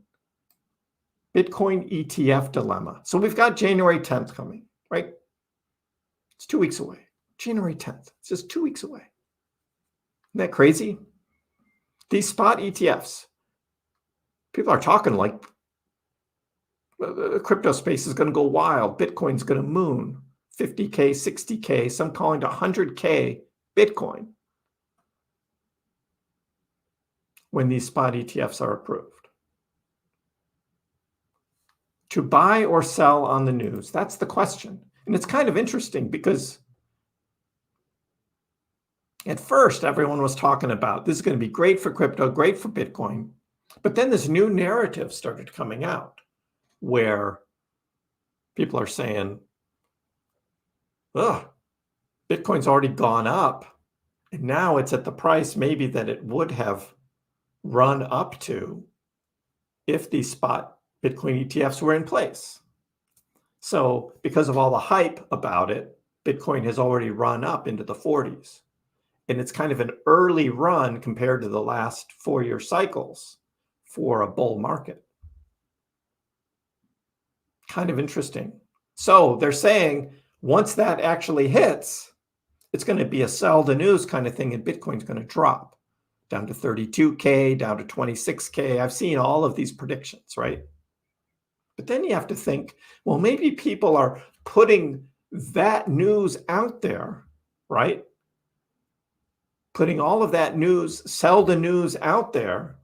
A: Bitcoin ETF dilemma. So we've got January 10th coming, right? It's 2 weeks away. January 10th. It's just 2 weeks away. Isn't that crazy? These spot ETFs, people are talking like the crypto space is going to go wild. Bitcoin's going to moon. 50K, 60K, some calling to 100K Bitcoin when these spot ETFs are approved. To buy or sell on the news, that's the question. And it's kind of interesting because at first everyone was talking about this is going to be great for crypto, great for Bitcoin. But then this new narrative started coming out where people are saying, Bitcoin's already gone up, and now it's at the price maybe that it would have run up to if these spot Bitcoin ETFs were in place. So because of all the hype about it, Bitcoin has already run up into the 40s. And it's kind of an early run compared to the last 4-year cycles for a bull market. Kind of interesting. So they're saying once that actually hits, it's going to be a sell the news kind of thing, and Bitcoin's going to drop down to 32K, down to 26K. I've seen all of these predictions, right? But then you have to think, well, maybe people are putting that news out there, right? Putting all of that news, sell the news out there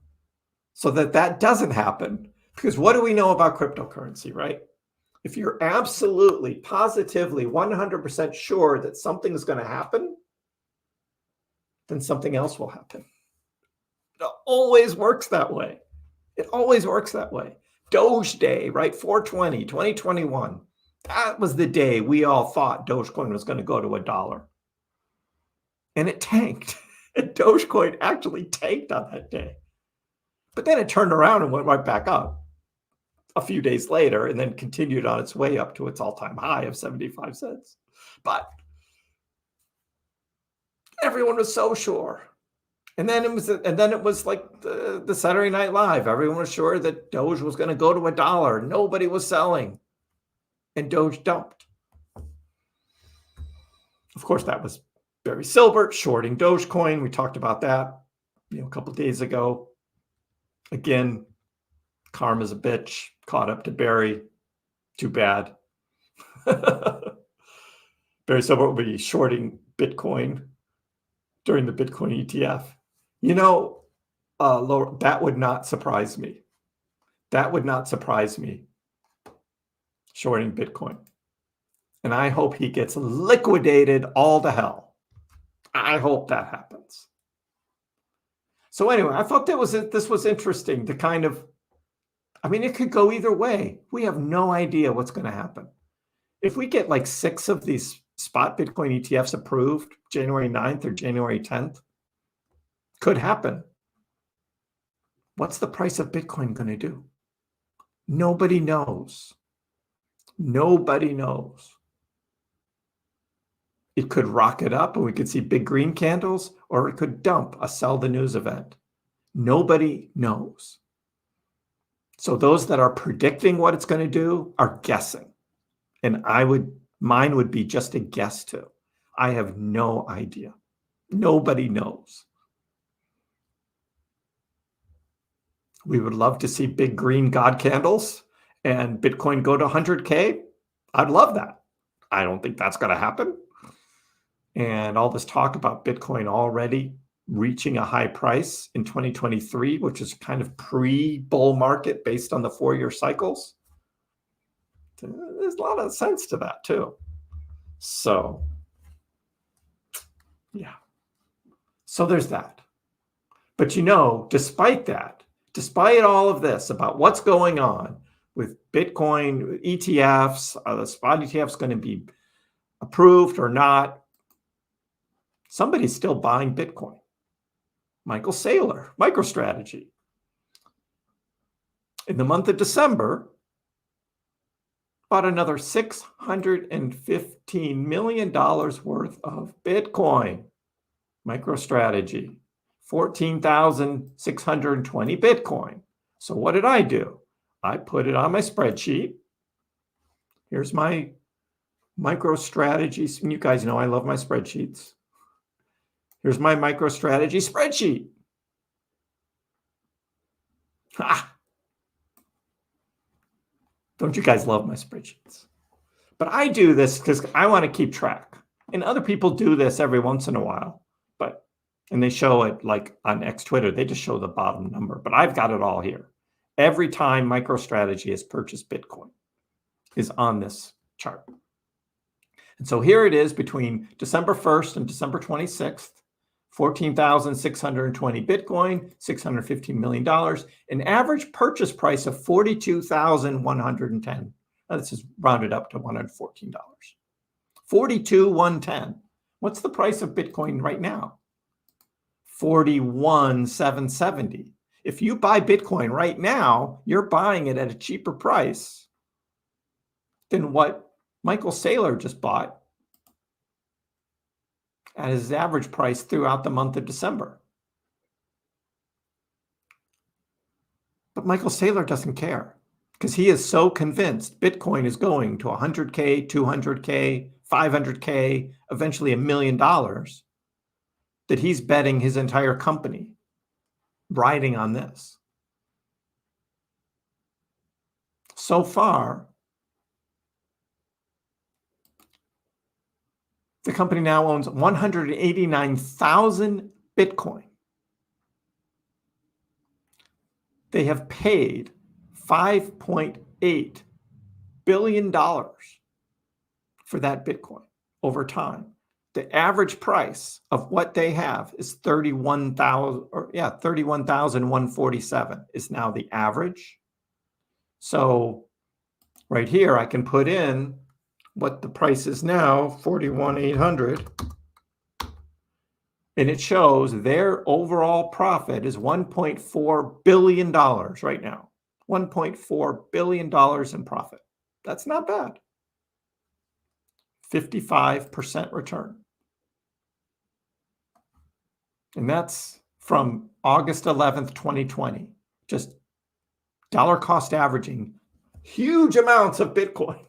A: so that that doesn't happen. Because what do we know about cryptocurrency, right? If you're absolutely, positively, 100% sure that something's going to happen, then something else will happen. It always works that way. It always works that way. Doge Day, right? 4/20, 2021. That was the day we all thought Dogecoin was going to go to $1. And it tanked. And Dogecoin actually tanked on that day. But then it turned around and went right back up a few days later, and then continued on its way up to its all-time high of 75 cents. But everyone was so sure. And then it was like the Saturday Night Live. Everyone was sure that Doge was going to go to $1. Nobody was selling. And Doge dumped. Of course, that was Barry Silbert shorting Dogecoin. We talked about that, a couple of days ago. Again, karma's a bitch. Caught up to Barry. Too bad. Barry Silbert will be shorting Bitcoin during the Bitcoin ETF. Laura, that would not surprise me. That would not surprise me. Shorting Bitcoin. And I hope he gets liquidated all to hell. I hope that happens. So anyway, I thought this was interesting to kind of, it could go either way. We have no idea what's going to happen. If we get like 6 of these spot Bitcoin ETFs approved January 9th or January 10th, could happen. What's the price of Bitcoin going to do? Nobody knows. Nobody knows. It could rocket up and we could see big green candles, or it could dump, a sell the news event. Nobody knows. So those that are predicting what it's going to do are guessing. And mine would be just a guess too. I have no idea. Nobody knows. We would love to see big green God candles and Bitcoin go to 100K. I'd love that. I don't think that's going to happen. And all this talk about Bitcoin already reaching a high price in 2023, which is kind of pre-bull market based on the 4-year cycles. There's a lot of sense to that too. So, yeah. So there's that. But despite that, despite all of this about what's going on with Bitcoin ETFs, are the spot ETFs going to be approved or not? Somebody's still buying Bitcoin. Michael Saylor, MicroStrategy. In the month of December, bought another $615 million worth of Bitcoin. MicroStrategy, 14,620 Bitcoin. So what did I do? I put it on my spreadsheet. Here's my MicroStrategy. You guys know I love my spreadsheets. Here's my MicroStrategy spreadsheet. Ha! Don't you guys love my spreadsheets? But I do this because I want to keep track. And other people do this every once in a while. And they show it like on X Twitter. They just show the bottom number. But I've got it all here. Every time MicroStrategy has purchased Bitcoin is on this chart. And so here it is between December 1st and December 26th. 14,620 Bitcoin, $615 million, an average purchase price of $42,110. Now this is rounded up to $114. $42,110. What's the price of Bitcoin right now? $41,770. If you buy Bitcoin right now, you're buying it at a cheaper price than what Michael Saylor just bought at his average price throughout the month of December. But Michael Saylor doesn't care because he is so convinced Bitcoin is going to 100K, 200K, 500K, eventually $1 million, that he's betting his entire company riding on this. So far, the company now owns 189,000 Bitcoin. They have paid $5.8 billion for that Bitcoin over time. The average price of what they have is 31,147 is now the average. So right here, I can put in what the price is now, 41,800. And it shows their overall profit is $1.4 billion right now. $1.4 billion in profit. That's not bad. 55% return. And that's from August 11th, 2020. Just dollar cost averaging huge amounts of Bitcoin.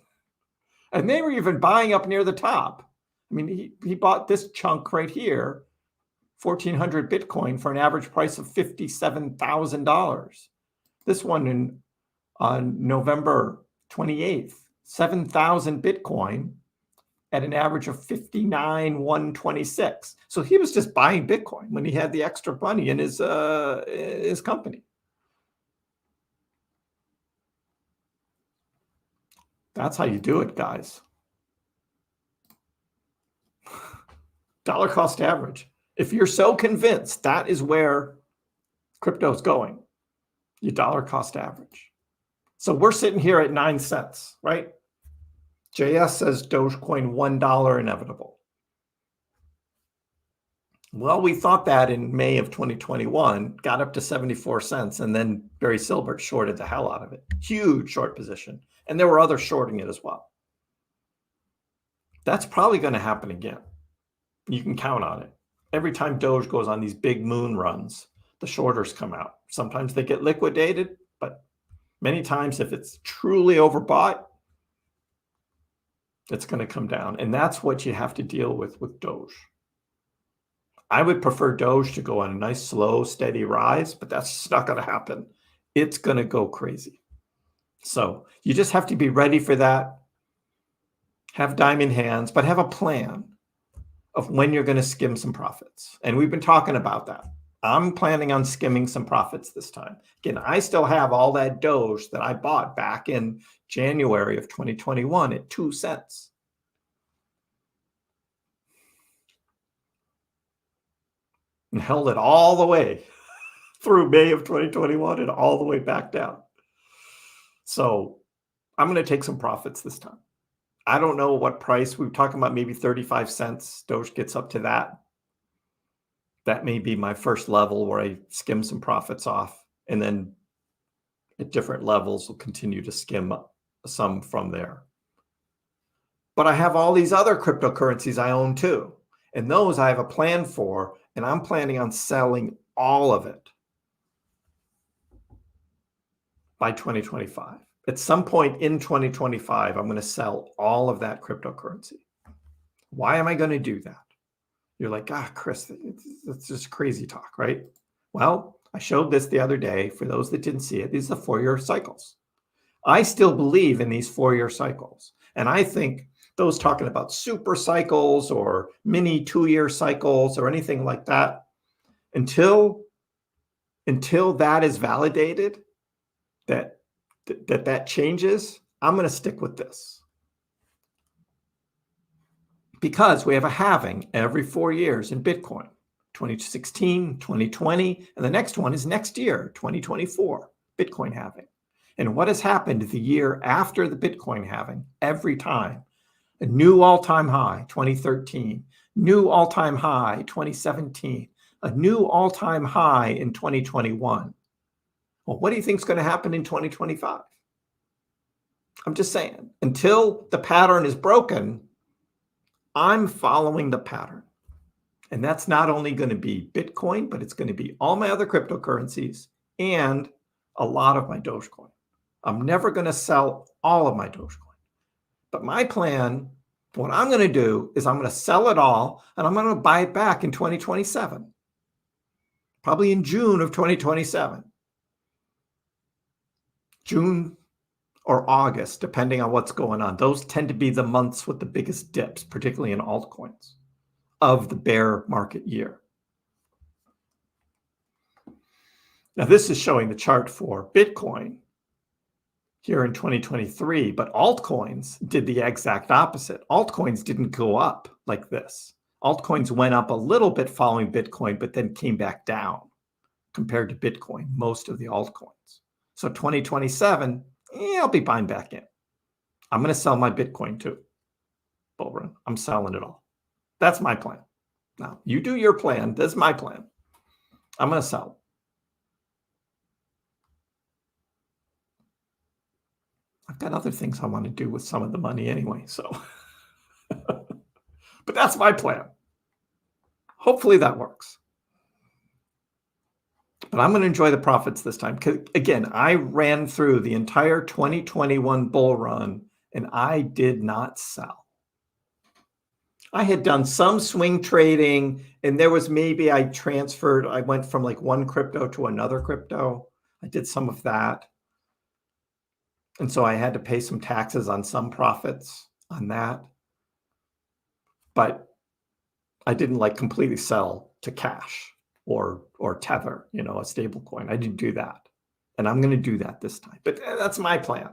A: And they were even buying up near the top. I mean, he bought this chunk right here, 1,400 Bitcoin for an average price of $57,000. This one on November 28th, 7,000 Bitcoin at an average of 59,126. So he was just buying Bitcoin when he had the extra money in his company. That's how you do it, guys. Dollar cost average. If you're so convinced that is where crypto is going, you dollar cost average. So we're sitting here at 9 cents, right? JS says Dogecoin $1 inevitable. Well, we thought that in May of 2021, got up to 74 cents, and then Barry Silbert shorted the hell out of it. Huge short position. And there were others shorting it as well. That's probably going to happen again. You can count on it. Every time Doge goes on these big moon runs, the shorters come out. Sometimes they get liquidated, but many times if it's truly overbought, it's going to come down. And that's what you have to deal with Doge. I would prefer Doge to go on a nice, slow, steady rise, but that's just not going to happen. It's going to go crazy. So you just have to be ready for that. Have diamond hands, but have a plan of when you're going to skim some profits. And we've been talking about that. I'm planning on skimming some profits this time. Again, I still have all that Doge that I bought back in January of 2021 at 2 cents. And held it all the way through May of 2021 and all the way back down. So I'm going to take some profits this time. I don't know what price. We were talking about maybe 35 cents. Doge gets up to that. That may be my first level where I skim some profits off. And then at different levels, we'll continue to skim some from there. But I have all these other cryptocurrencies I own too. And those I have a plan for, and I'm planning on selling all of it by 2025. At some point in 2025, I'm going to sell all of that cryptocurrency. Why am I going to do that? You're like, Kriss, it's just crazy talk, right? Well, I showed this the other day. For those that didn't see it, these are 4-year cycles. I still believe in these 4-year cycles. And I think those talking about super cycles or mini 2-year cycles or anything like that, until that is validated, that changes, I'm going to stick with this. Because we have a halving every 4 years in Bitcoin, 2016, 2020, and the next one is next year, 2024, Bitcoin halving. And what has happened the year after the Bitcoin halving? Every time, a new all-time high, 2013, new all-time high, 2017, a new all-time high in 2021. Well, what do you think is going to happen in 2025? I'm just saying, until the pattern is broken, I'm following the pattern. And that's not only going to be Bitcoin, but it's going to be all my other cryptocurrencies and a lot of my Dogecoin. I'm never going to sell all of my Dogecoin. But my plan What I'm going to do is I'm going to sell it all and I'm going to buy it back in 2027, probably in June of 2027, June or August, depending on what's going on. Those tend to be the months with the biggest dips, particularly in altcoins of the bear market year. Now, this is showing the chart for Bitcoin here in 2023, but altcoins did the exact opposite. Altcoins didn't go up like this. Altcoins went up a little bit following Bitcoin, but then came back down compared to Bitcoin, most of the altcoins. So 2027, I'll be buying back in. I'm going to sell my Bitcoin too. Bull run. I'm selling it all. That's my plan. Now, you do your plan. This is my plan. I'm going to sell. I've got other things I want to do with some of the money anyway, so. But that's my plan. Hopefully that works. But I'm going to enjoy the profits this time. Because again, I ran through the entire 2021 bull run and I did not sell. I had done some swing trading and there was maybe I went from like one crypto to another crypto. I did some of that. And so I had to pay some taxes on some profits on that. But I didn't like completely sell to cash or Tether, a stable coin. I didn't do that. And I'm going to do that this time. But that's my plan.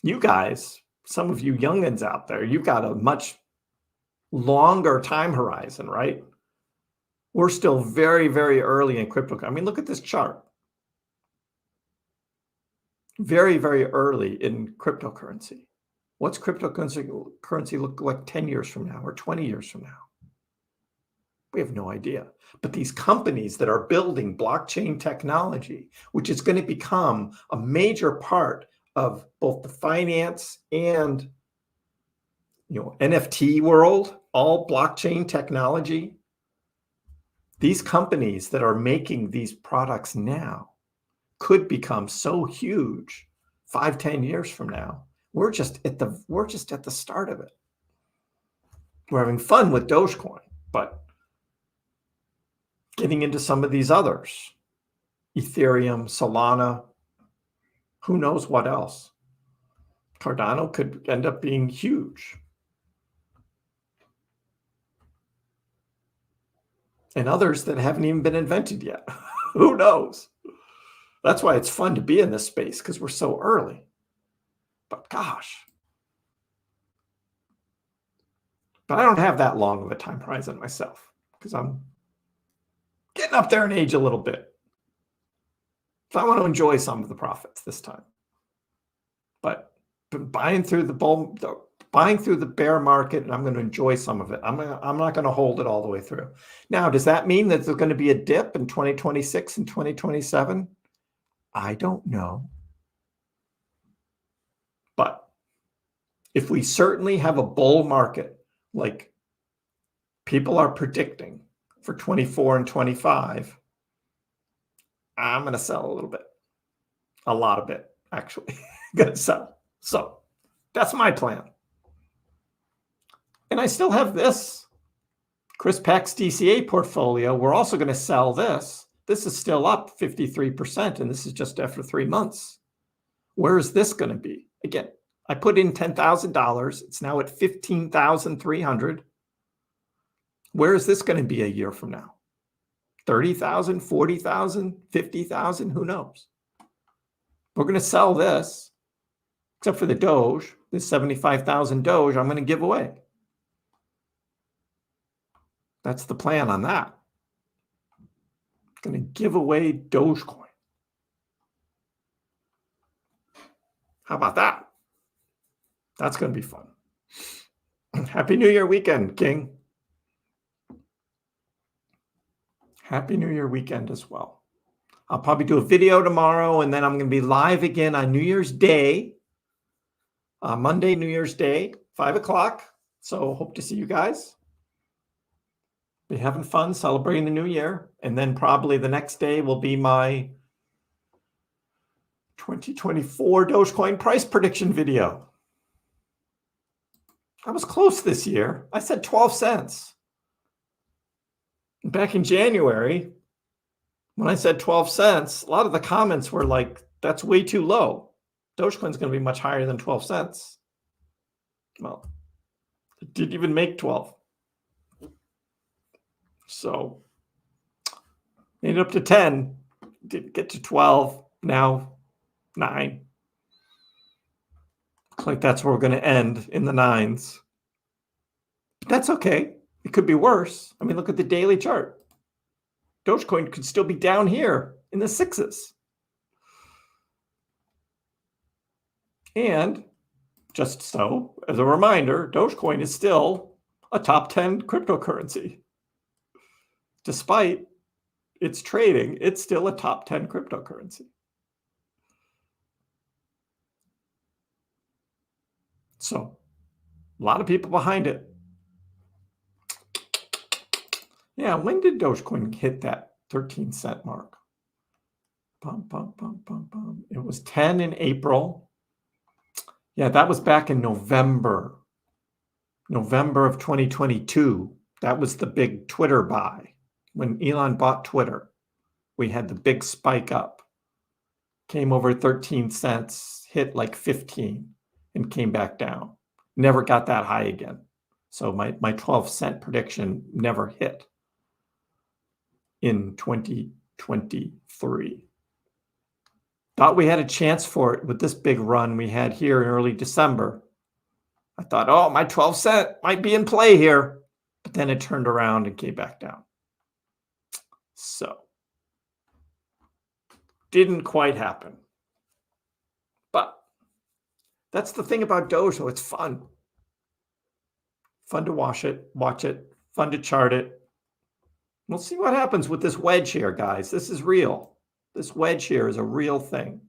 A: You guys, some of you youngins out there, you've got a much longer time horizon, right? We're still very, very early in crypto. I mean, look at this chart. Very, very early in cryptocurrency. What's cryptocurrency look like 10 years from now or 20 years from now? We have no idea. But these companies that are building blockchain technology, which is going to become a major part of both the finance and NFT world, all blockchain technology, these companies that are making these products now could become so huge 5-10 years from now. We're just at the start of it. We're having fun with Dogecoin, but getting into some of these others, Ethereum, Solana, who knows what else. Cardano could end up being huge. And others that haven't even been invented yet. Who knows? That's why it's fun to be in this space, because we're so early. But gosh. But I don't have that long of a time horizon myself, because I'm getting up there in age a little bit. So I want to enjoy some of the profits this time. But buying through the bear market, and I'm going to enjoy some of it. I'm not going to hold it all the way through. Now, does that mean that there's going to be a dip in 2026 and 2027? I don't know. But if we certainly have a bull market like people are predicting for 24 and 25, I'm going to sell a little bit. A lot of it, actually. Going to sell. So that's my plan. And I still have this Kriss DCA portfolio. We're also going to sell this. This is still up 53%, and this is just after 3 months. Where is this going to be? Again, I put in $10,000. It's now at $15,300. Where is this going to be a year from now? 30,000, 40,000, 50,000, who knows? We're going to sell this, except for the Doge, this 75,000 Doge I'm going to give away. That's the plan on that. I'm going to give away Dogecoin. How about that? That's going to be fun. Happy New Year weekend, King. Happy New Year weekend as well. I'll probably do a video tomorrow, and then I'm going to be live again on New Year's Day, Monday, New Year's Day, 5 o'clock. So hope to see you guys. Be having fun celebrating the new year. And then probably the next day will be my 2024 Dogecoin price prediction video. I was close this year. I said 12 cents. Back in January, when I said 12 cents, a lot of the comments were like, that's way too low. Dogecoin's going to be much higher than 12 cents. Well, it didn't even make 12. So, made it up to 10. Didn't get to 12. Now, 9. Looks like that's where we're going to end, in the 9s. But that's okay. It could be worse. I mean, look at the daily chart. Dogecoin could still be down here in the 6s. And just so, as a reminder, Dogecoin is still a top 10 cryptocurrency. Despite its trading, it's still a top 10 cryptocurrency. So, a lot of people behind it. Yeah, when did Dogecoin hit that 13 cent mark? It was 10 in April. Yeah, that was back in November of 2022. That was the big Twitter buy. When Elon bought Twitter, we had the big spike up. Came over 13 cents, hit like 15, and came back down. Never got that high again. So my 12 cent prediction never hit in 2023. Thought we had a chance for it with this big run we had here in early December. I thought, oh, my 12 cent might be in play here. But then it turned around and came back down. So, didn't quite happen. But that's the thing about Doge, though. It's fun. Fun to watch it, fun to chart it. We'll see what happens with this wedge here, guys. This is real. This wedge here is a real thing.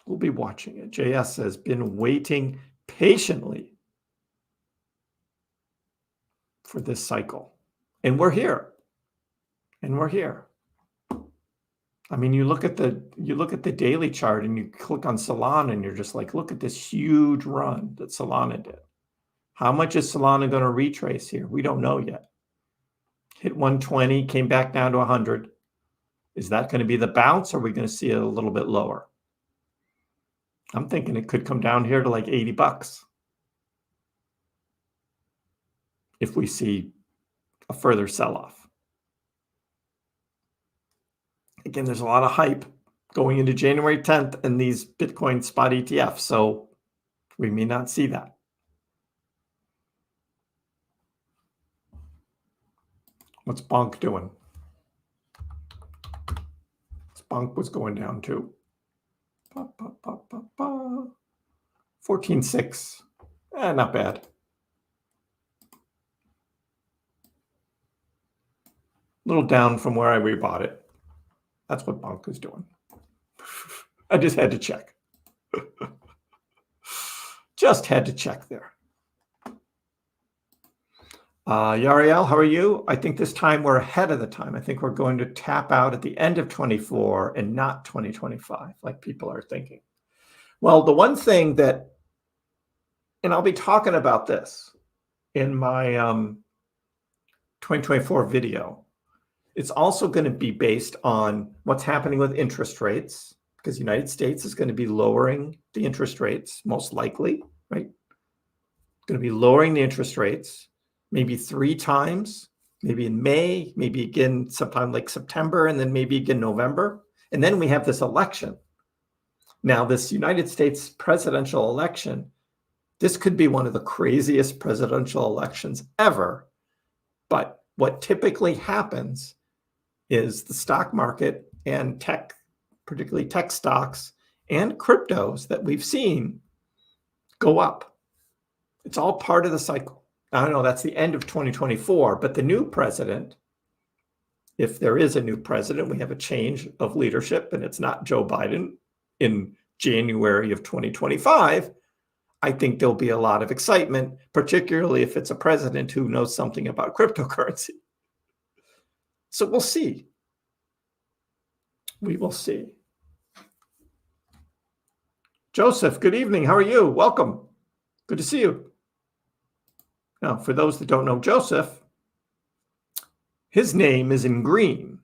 A: We'll be watching it. JS has been waiting patiently for this cycle. And we're here. And we're here. I mean, you look at the daily chart and you click on Solana and you're just like, look at this huge run that Solana did. How much is Solana going to retrace here? We don't know yet. Hit 120, came back down to 100. Is that going to be the bounce, or are we going to see it a little bit lower? I'm thinking it could come down here to like 80 bucks if we see a further sell-off. Again, there's a lot of hype going into January 10th in these Bitcoin spot ETFs, so we may not see that. What's Bonk doing? Bonk was going down too. 14.6. Not bad. A little down from where I rebought it. That's what Bonk is doing. I just had to check. Just had to check there. Yariel, how are you? I think this time we're ahead of the time. I think we're going to tap out at the end of 24 and not 2025, like people are thinking. Well, the one thing that, and I'll be talking about this in my 2024 video, it's also going to be based on what's happening with interest rates, because the United States is going to be lowering the interest rates, most likely, right? Going to be lowering the interest rates. Maybe 3 times, maybe in May, maybe again sometime like September, and then maybe again November. And then we have this election. Now, this United States presidential election, this could be one of the craziest presidential elections ever. But what typically happens is the stock market and tech, particularly tech stocks and cryptos that we've seen go up. It's all part of the cycle. I don't know, that's the end of 2024, but the new president, if there is a new president, we have a change of leadership and it's not Joe Biden in January of 2025, I think there'll be a lot of excitement, particularly if it's a president who knows something about cryptocurrency. So we'll see. We will see. Joseph, good evening. How are you? Welcome. Good to see you. Now, for those that don't know Joseph, his name is in green.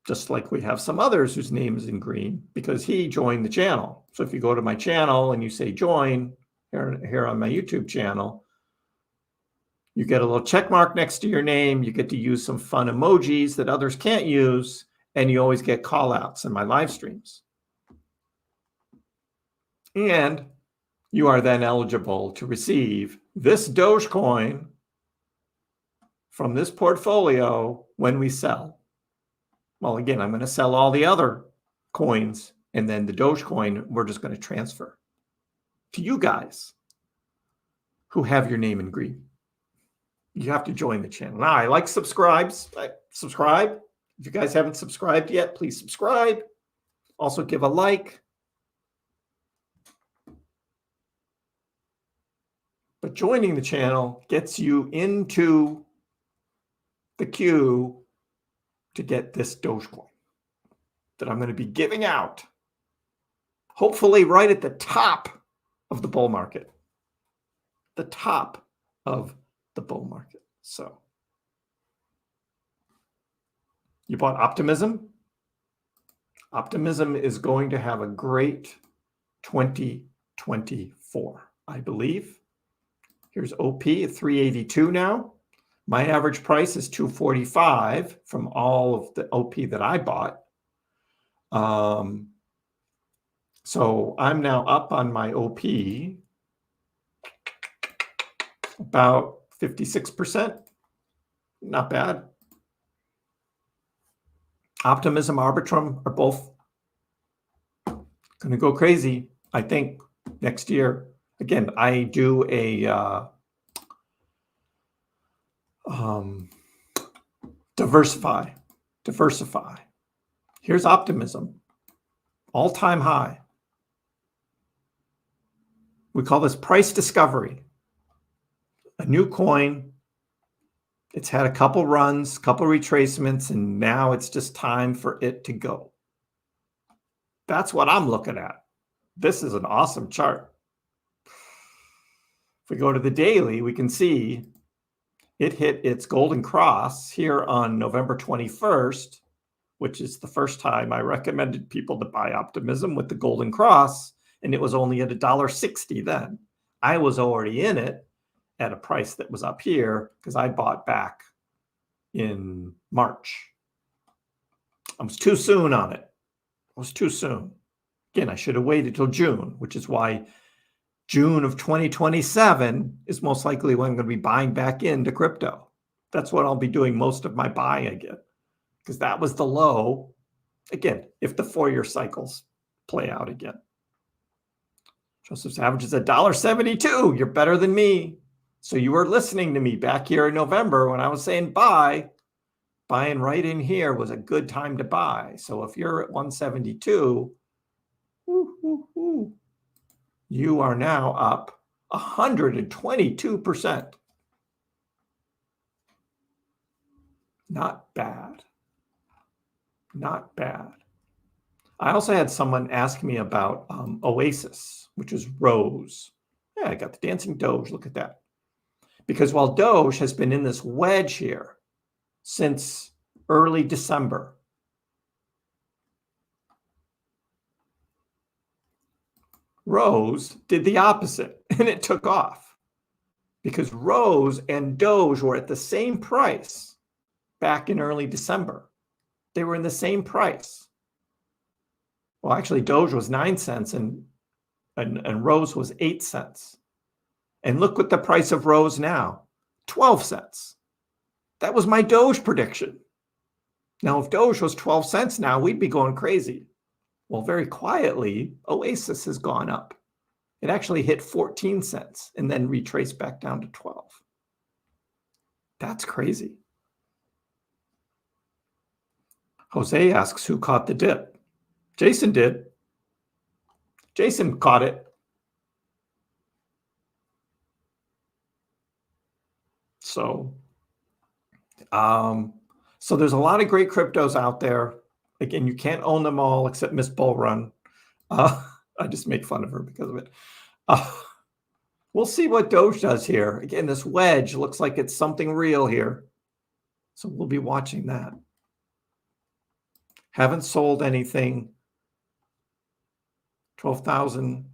A: Just like we have some others whose name is in green because he joined the channel. So if you go to my channel and you say join here on my YouTube channel, you get a little check mark next to your name. You get to use some fun emojis that others can't use. And you always get call outs in my live streams. And you are then eligible to receive this Dogecoin from this portfolio when we sell. Well, again, I'm going to sell all the other coins, and then the Dogecoin, we're just going to transfer to you guys who have your name in green. You have to join the channel. Now, I like subscribes. Subscribe. If you guys haven't subscribed yet, please subscribe. Also give a like. But joining the channel gets you into the queue to get this Dogecoin that I'm going to be giving out, hopefully right at the top of the bull market. The top of the bull market. So you bought Optimism? Optimism is going to have a great 2024, I believe. Here's OP at 382 now. My average price is 245 from all of the OP that I bought. So I'm now up on my OP about 56%. Not bad. Optimism, Arbitrum are both going to go crazy, I think, next year. Again, I do a diversify. Here's Optimism, all-time high. We call this price discovery. A new coin. It's had a couple runs, couple retracements, and now it's just time for it to go. That's what I'm looking at. This is an awesome chart. If we go to the daily, we can see it hit its golden cross here on November 21st, which is the first time I recommended people to buy Optimism with the golden cross, and it was only at $1.60 then. I was already in it at a price that was up here because I bought back in March. I was too soon on it. I was too soon. Again, I should have waited till June, which is why June of 2027 is most likely when I'm going to be buying back into crypto. That's what I'll be doing most of my buying again, because that was the low. Again, if the 4-year cycles play out again. Joseph's average is $1.72. You're better than me. So you were listening to me back here in November when I was saying buy. Buying right in here was a good time to buy. So if you're at 172, you are now up 122%. Not bad. Not bad. I also had someone ask me about Oasis, which is Rose. Yeah, I got the dancing Doge. Look at that. Because while Doge has been in this wedge here since early December, Rose did the opposite, and it took off. Because Rose and Doge were at the same price back in early December. They were in the same price. Well, actually, Doge was 9 cents and Rose was 8 cents. And look what the price of Rose now, 12 cents. That was my Doge prediction. Now, if Doge was 12 cents now, we'd be going crazy. Well, very quietly, Oasis has gone up. It actually hit 14 cents and then retraced back down to 12. That's crazy. Jose asks who caught the dip. Jason did. Jason caught it. So there's a lot of great cryptos out there. Again, you can't own them all except Miss Bull Run. I just make fun of her because of it. We'll see what Doge does here. Again, this wedge looks like it's something real here. So we'll be watching that. Haven't sold anything. 12,000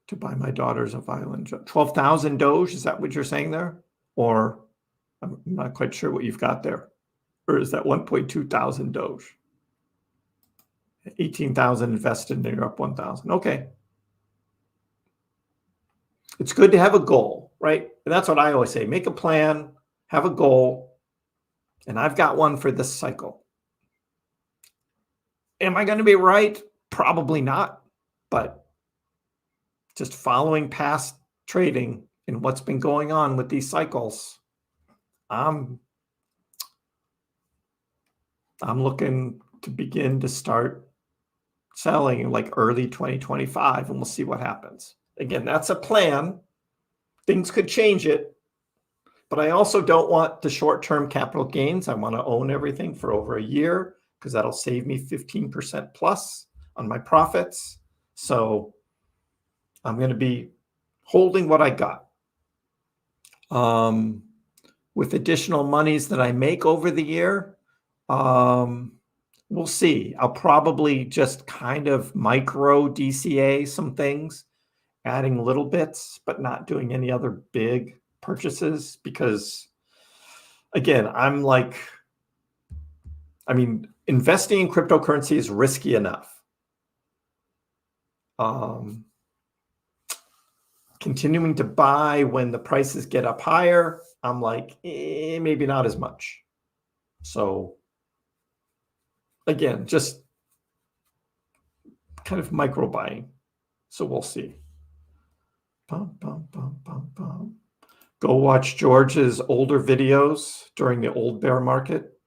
A: to buy my daughters a violin. 12,000 Doge, is that what you're saying there? Or I'm not quite sure what you've got there. Or is that 1.2 thousand Doge? 18,000 invested and you're up 1,000. Okay. It's good to have a goal, right? And that's what I always say. Make a plan, have a goal. And I've got one for this cycle. Am I going to be right? Probably not. But just following past trading and what's been going on with these cycles, I'm looking to begin to start selling like early 2025, and we'll see what happens. Again, that's a plan. Things could change it, but I also don't want the short-term capital gains. I want to own everything for over a year because that'll save me 15% plus on my profits. So I'm going to be holding what I got. With additional monies that I make over the year, we'll see. I'll probably just kind of micro DCA some things, adding little bits, but not doing any other big purchases because, again, investing in cryptocurrency is risky enough. Continuing to buy when the prices get up higher, I'm like, maybe not as much. So again, just kind of micro buying. So we'll see. Go watch George's older videos during the old bear market.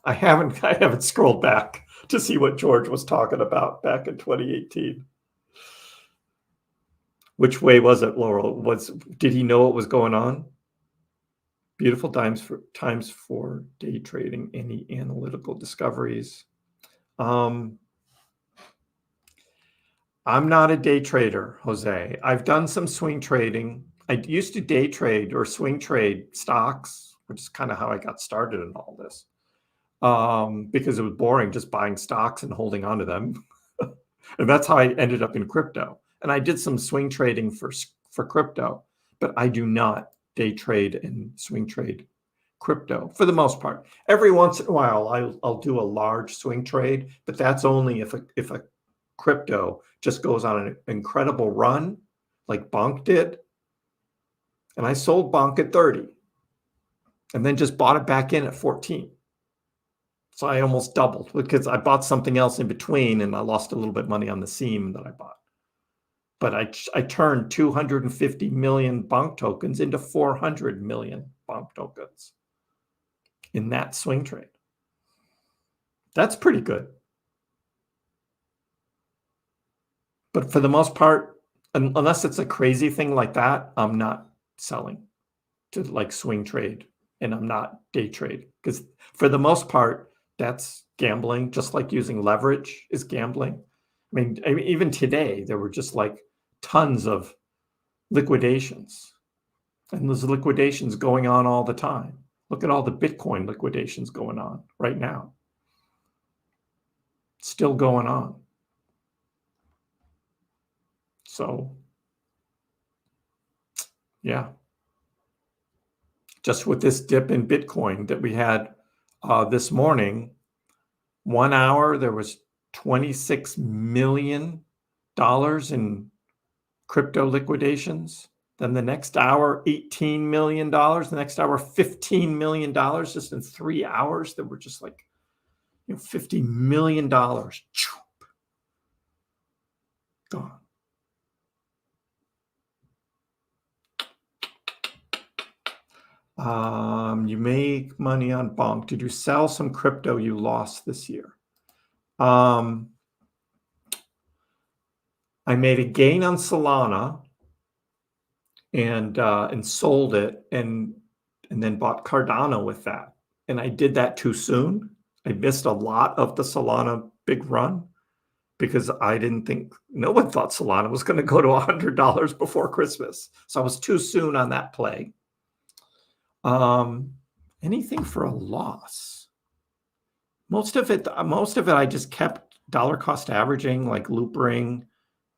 A: I haven't scrolled back to see what George was talking about back in 2018. Which way was it, Laurel? Did he know what was going on? Beautiful times for day trading. Any analytical discoveries? I'm not a day trader, Jose. I've done some swing trading. I used to day trade or swing trade stocks, which is kind of how I got started in all this, because it was boring just buying stocks and holding on to them. And that's how I ended up in crypto. And I did some swing trading for crypto, but I do not day trade and swing trade crypto for the most part. Every once in a while, I'll do a large swing trade, but that's only if a crypto just goes on an incredible run like Bonk did. And I sold Bonk at 30 and then just bought it back in at 14. So I almost doubled because I bought something else in between and I lost a little bit of money on the seam that I bought. But I turned 250 million Bonk tokens into 400 million Bonk tokens in that swing trade. That's pretty good. But for the most part, unless it's a crazy thing like that, I'm not selling to like swing trade and I'm not day trade because for the most part, that's gambling, just like using leverage is gambling. I mean, even today, there were just like tons of liquidations. And those liquidations going on all the time. Look at all the Bitcoin liquidations going on right now. Still going on. So, yeah. Just with this dip in Bitcoin that we had this morning, 1 hour, there was $26 million in crypto liquidations. Then the next hour, $18 million. The next hour, $15 million. Just in 3 hours, there were just like, $50 million. Gone. You make money on Bonk. Did you sell some crypto you lost this year? I made a gain on Solana and sold it and then bought Cardano with that. And I did that too soon. I missed a lot of the Solana big run. because I didn't think, no one thought Solana was going to go to $100 before Christmas. So I was too soon on that play. Anything for a loss? Most of it I just kept dollar cost averaging, like loop ring,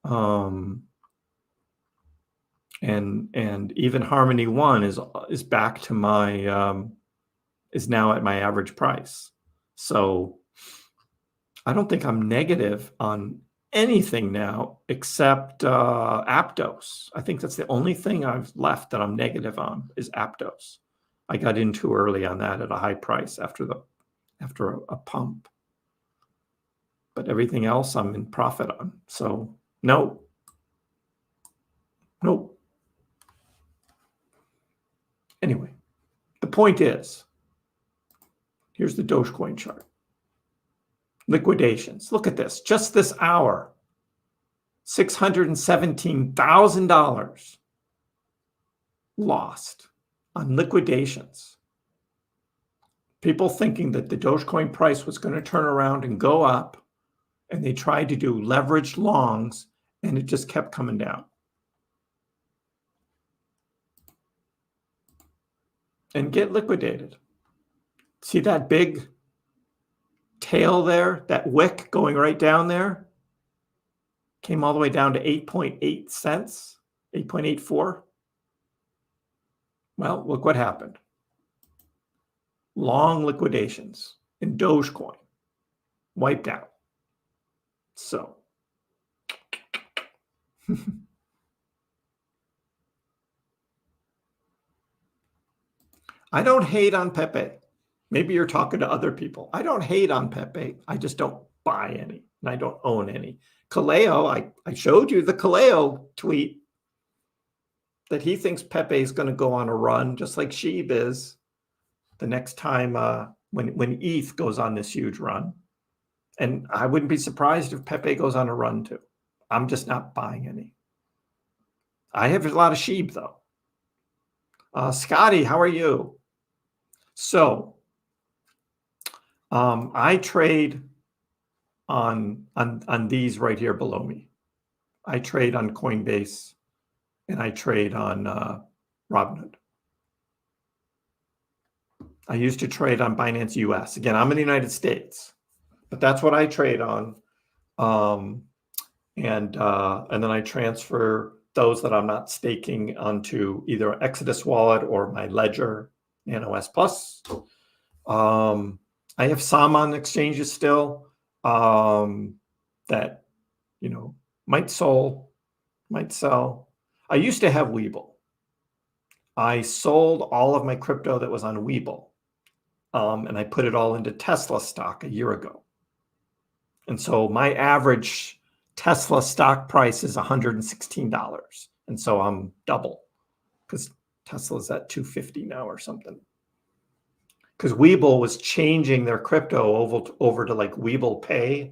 A: and even Harmony One is back to my is now at my average price. So I don't think I'm negative on anything now except Aptos. I think that's the only thing I've left that I'm negative on is Aptos. I got in too early on that at a high price after a pump. But everything else I'm in profit on. So no. Nope. Anyway, the point is, here's the Dogecoin chart. Liquidations. Look at this. Just this hour, $617,000 lost on liquidations. People thinking that the Dogecoin price was going to turn around and go up, and they tried to do leveraged longs, and it just kept coming down. And get liquidated. See that big tail there, that wick going right down there? Came all the way down to 8.8 cents, 8.84. Well, look what happened. Long liquidations in Dogecoin, wiped out. So, I don't hate on Pepe. Maybe you're talking to other people. I don't hate on Pepe. I just don't buy any, and I don't own any. Kaleo, I showed you the Kaleo tweet that he thinks Pepe is going to go on a run, just like Sheeb is, the next time when ETH goes on this huge run. And I wouldn't be surprised if Pepe goes on a run too. I'm just not buying any. I have a lot of Sheeb though. Scotty, how are you? So I trade on these right here below me. I trade on Coinbase and I trade on Robinhood. I used to trade on Binance US. Again, I'm in the United States, but that's what I trade on. And then I transfer those that I'm not staking onto either Exodus wallet or my Ledger Nano S Plus. I have some on exchanges still that, you know, might sell. I used to have Webull. I sold all of my crypto that was on Webull, and I put it all into Tesla stock a year ago. And so my average Tesla stock price is $116. And so I'm double because Tesla's at $250 now or something. Because Webull was changing their crypto over to like Webull Pay.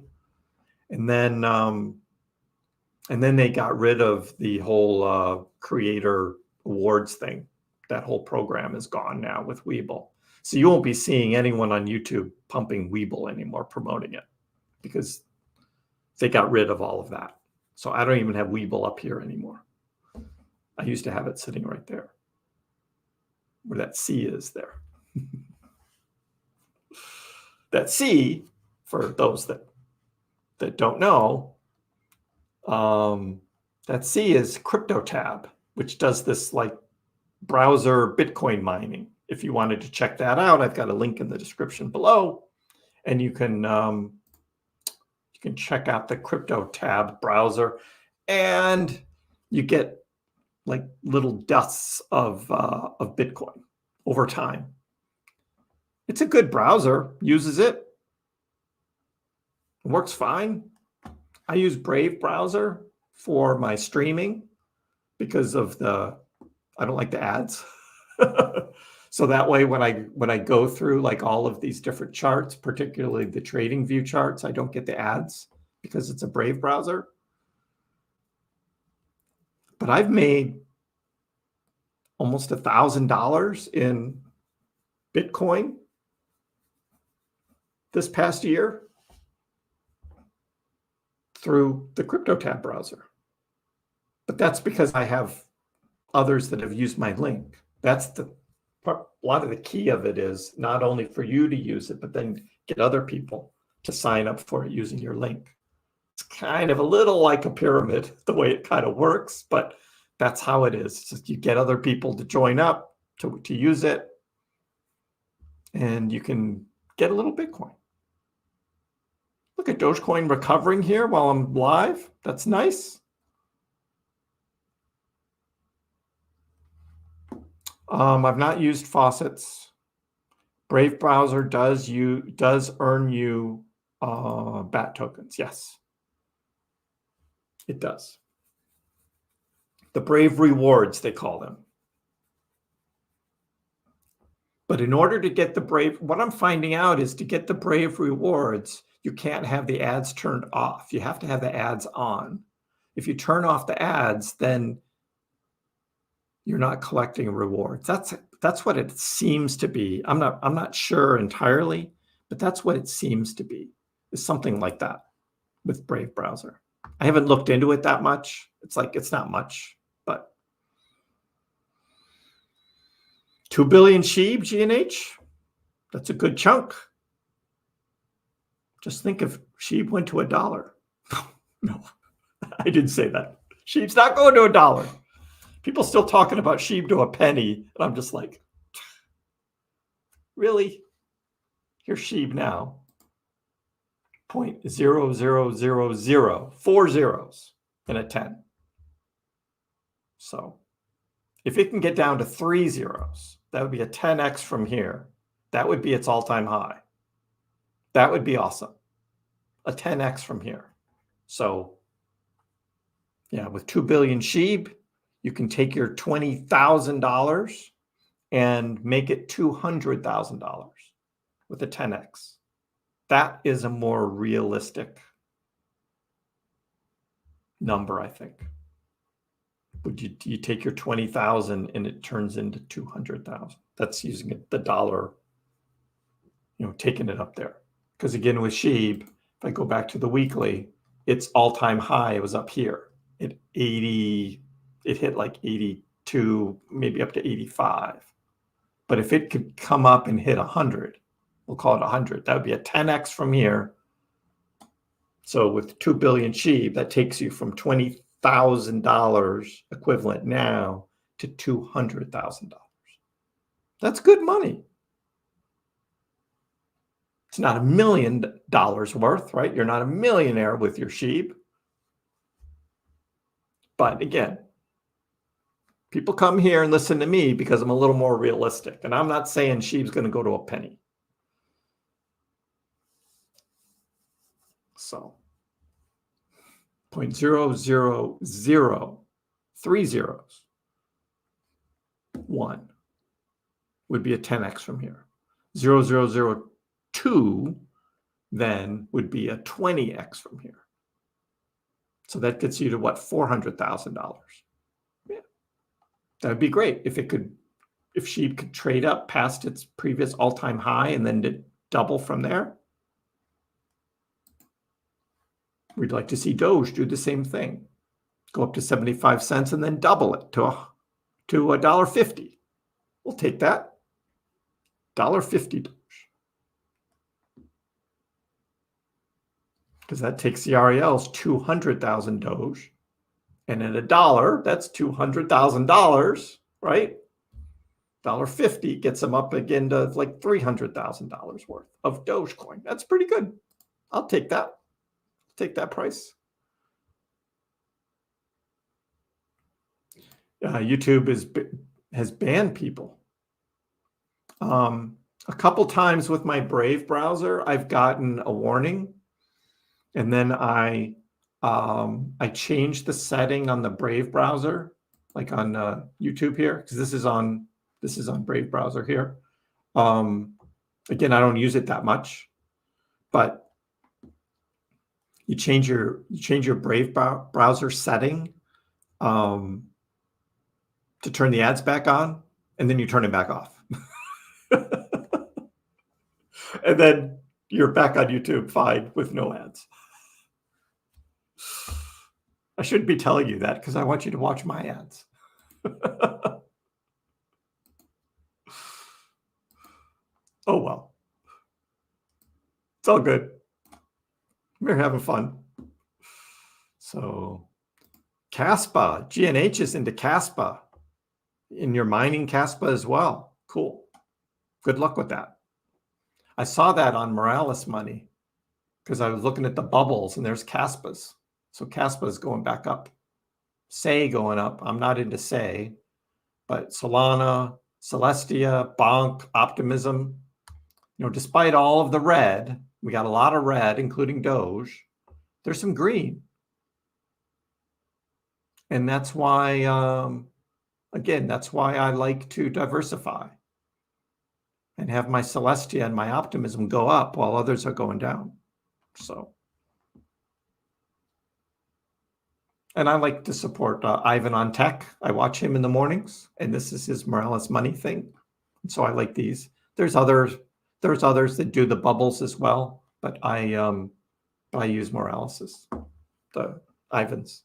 A: And then they got rid of the whole creator awards thing. That whole program is gone now with Webull. So you won't be seeing anyone on YouTube pumping Webull anymore, promoting it, because they got rid of all of that. So I don't even have Webull up here anymore. I used to have it sitting right there, where that C is there. That C, for those that don't know, that C is CryptoTab, which does this like browser Bitcoin mining. If you wanted to check that out, I've got a link in the description below, and you can check out the CryptoTab browser, and you get like little dusts of Bitcoin over time. It's a good browser, uses it. It works fine. I use Brave browser for my streaming because of I don't like the ads. So that way when I go through like all of these different charts, particularly the trading view charts, I don't get the ads because it's a Brave browser. But I've made almost $1,000 in Bitcoin this past year through the CryptoTab browser. But that's because I have others that have used my link. That's the part. A lot of the key of it is not only for you to use it, but then get other people to sign up for it using your link. It's kind of a little like a pyramid, the way it kind of works, but that's how it is. It's just you get other people to join up to use it, and you can get a little Bitcoin. Look at Dogecoin recovering here while I'm live. That's nice. I've not used faucets. Brave browser does earn you BAT tokens. Yes, it does. The Brave rewards, they call them. But in order to get the Brave, what I'm finding out is to get the Brave rewards, you can't have the ads turned off. You have to have the ads on. If you turn off the ads, then you're not collecting rewards. That's what it seems to be. I'm not sure entirely, but that's what it seems to be. Is something like that with Brave browser. I haven't looked into it that much. It's not much, but 2 billion SHIB G&H. That's a good chunk. Just think if SHIB went to $1. No, I didn't say that. SHIB's not going to $1. People still talking about SHIB to a penny, and I'm just like, really? Here's SHIB now. 0.0000, 4 zeros and a 10. So if it can get down to 3 zeros, that would be a 10x from here. That would be its all-time high. That would be awesome. A 10x from here. So yeah, with 2 billion SHIB, you can take your $20,000 and make it $200,000 with a 10x. That is a more realistic number, I think. Would you take your 20,000 and it turns into 200,000? That's using the dollar, taking it up there. Because again, with SHIB, if I go back to the weekly, its all-time high was up here at 80. It hit like 82, maybe up to 85. But if it could come up and hit 100, we'll call it 100. That would be a 10x from here. So with 2 billion SHIB, that takes you from $20,000 equivalent now to $200,000. That's good money. It's not $1 million worth, right? You're not a millionaire with your SHIB. But again, people come here and listen to me because I'm a little more realistic. And I'm not saying SHIB's going to go to a penny. So 0.000, 3 zeros, 1 would be a 10x from here. 0.002 then would be a 20x from here. So that gets you to what, $400,000. Yeah, that'd be great if SHIB could trade up past its previous all-time high and then double from there. We'd like to see Doge do the same thing. Go up to 75 cents and then double it to $1.50. We'll take that. $1.50 Doge. Because that takes the REL's 200,000 Doge. And at $1, that's $200,000, right? $1.50 gets them up again to like $300,000 worth of Dogecoin. That's pretty good. I'll take that. Take that price. YouTube has banned people. A couple times with my Brave browser, I've gotten a warning, and then I changed the setting on the Brave browser, like on YouTube here, because this is on Brave browser here. Again, I don't use it that much, but you change your Brave browser setting to turn the ads back on, and then you turn it back off. And then you're back on YouTube fine with no ads. I shouldn't be telling you that because I want you to watch my ads. Oh, well. It's all good. We're having fun. So Caspa, GNH is into Caspa. And you're mining Caspa as well. Cool. Good luck with that. I saw that on Morales Money because I was looking at the bubbles and there's Caspas. So Caspa is going back up. Say going up. I'm not into Say, but Solana, Celestia, Bonk, Optimism. You know, despite all of the red, we got a lot of red, including Doge. There's some green. And that's why, again, that's why I like to diversify and have my Celestia and my Optimism go up while others are going down. So, and I like to support Ivan on tech. I watch him in the mornings, and this is his Morales Money thing. And so I like these. There's others that do the bubbles as well, but I use Morales's, the Ivan's.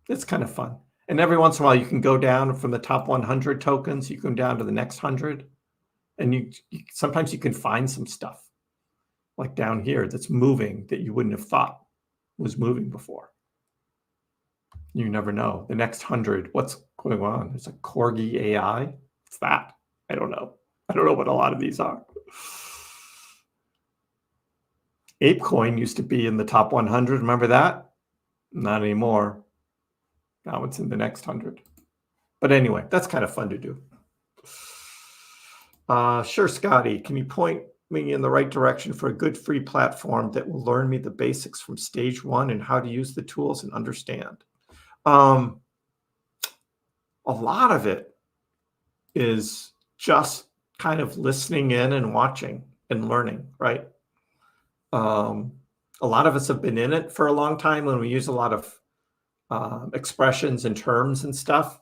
A: It's kind of fun. And every once in a while, you can go down from the top 100 tokens, you can down to the next 100. And you sometimes you can find some stuff like down here that's moving that you wouldn't have thought was moving before. You never know. The next 100, what's going on? There's a Corgi AI. What's that? I don't know. I don't know what a lot of these are. ApeCoin used to be in the top 100. Remember that? Not anymore. Now it's in the next 100. But anyway, that's kind of fun to do. Sure, Scotty, can you point me in the right direction for a good free platform that will learn me the basics from stage one and how to use the tools and understand? A lot of it is just kind of listening in and watching and learning, right? A lot of us have been in it for a long time when we use a lot of expressions and terms and stuff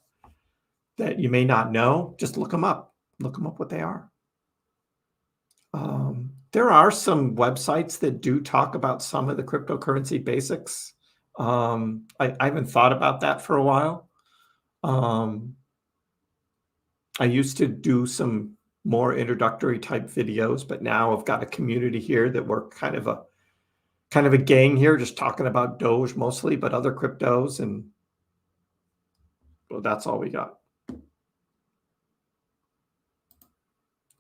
A: that you may not know. Just look them up. Look them up what they are. There are some websites that do talk about some of the cryptocurrency basics. I haven't thought about that for a while. I used to do some more introductory type videos, but now I've got a community here that we're kind of a gang here, just talking about Doge mostly, but other cryptos, and well, that's all we got.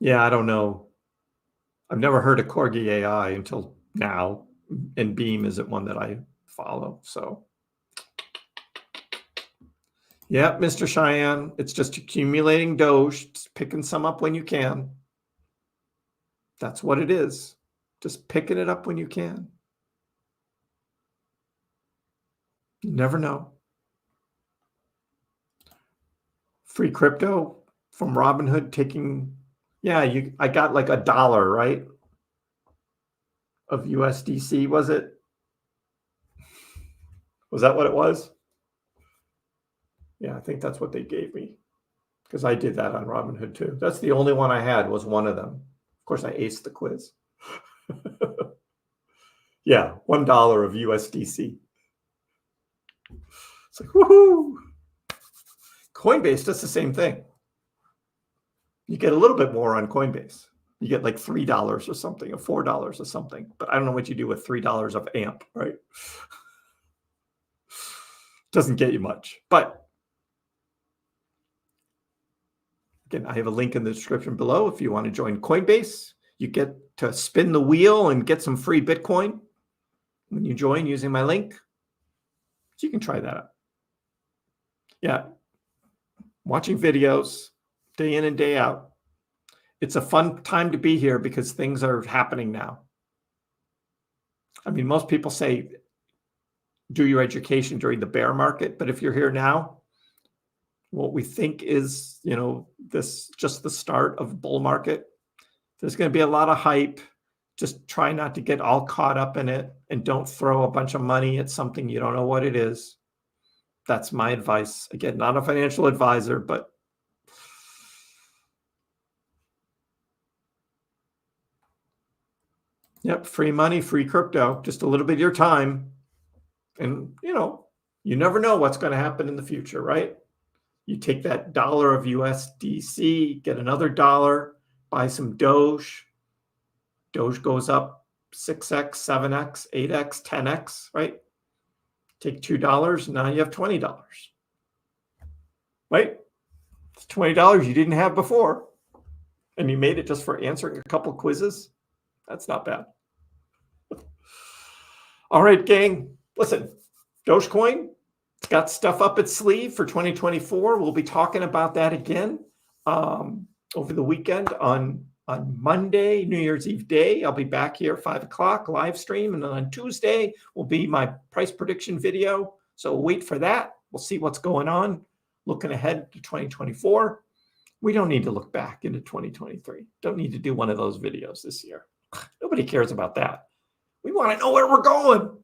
A: Yeah, I don't know. I've never heard of Corgi AI until now, and Beam isn't one that I follow. So, yeah, Mr. Cheyenne, it's just accumulating Doge, just picking some up when you can. That's what it is. Just picking it up when you can. You never know. Free crypto from Robinhood taking, yeah, I got like $1, right? Of USDC, was it? Was that what it was? Yeah, I think that's what they gave me because I did that on Robinhood too. That's the only one I had, was one of them. Of course, I aced the quiz. Yeah, $1 of USDC. It's like, woohoo! Coinbase does the same thing. You get a little bit more on Coinbase. You get like $3 or something, or $4 or something. But I don't know what you do with $3 of AMP, right? Doesn't get you much. But again, I have a link in the description below. If you want to join Coinbase, you get to spin the wheel and get some free Bitcoin when you join using my link. So you can try that out. Yeah. Watching videos day in and day out. It's a fun time to be here because things are happening now. I mean, most people say do your education during the bear market, but if you're here now, what we think is, this just the start of bull market. There's going to be a lot of hype. Just try not to get all caught up in it, and don't throw a bunch of money at something you don't know what it is. That's my advice. Again, not a financial advisor, but Yep, free money, free crypto, just a little bit of your time. And, you never know what's going to happen in the future, right? You take that dollar of USDC, get another dollar, buy some Doge. Doge goes up 6x, 7x, 8x, 10x, right? Take $2, now you have $20, right? It's $20 you didn't have before, and you made it just for answering a couple quizzes. That's not bad. All right, gang. Listen, Dogecoin, it's got stuff up its sleeve for 2024. We'll be talking about that again over the weekend on Monday, New Year's Eve day. I'll be back here 5 o'clock live stream. And then on Tuesday will be my price prediction video. So wait for that. We'll see what's going on. Looking ahead to 2024. We don't need to look back into 2023. Don't need to do one of those videos this year. Nobody cares about that. We want to know where we're going.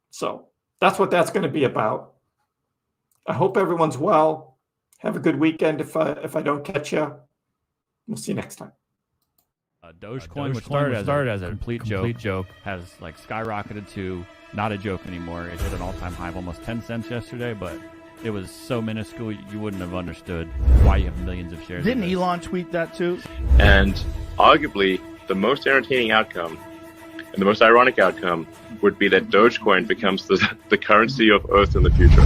A: So that's what that's going to be about. I hope everyone's well. Have a good weekend if I don't catch you. We'll see you next time.
B: Dogecoin, which started as a complete joke, has like skyrocketed to not a joke anymore. It hit an all-time high of almost 10 cents yesterday, but it was so minuscule you wouldn't have understood why you have millions of shares.
C: Didn't Elon tweet that too?
D: And arguably, the most entertaining outcome and the most ironic outcome would be that Dogecoin becomes the currency of Earth in the future.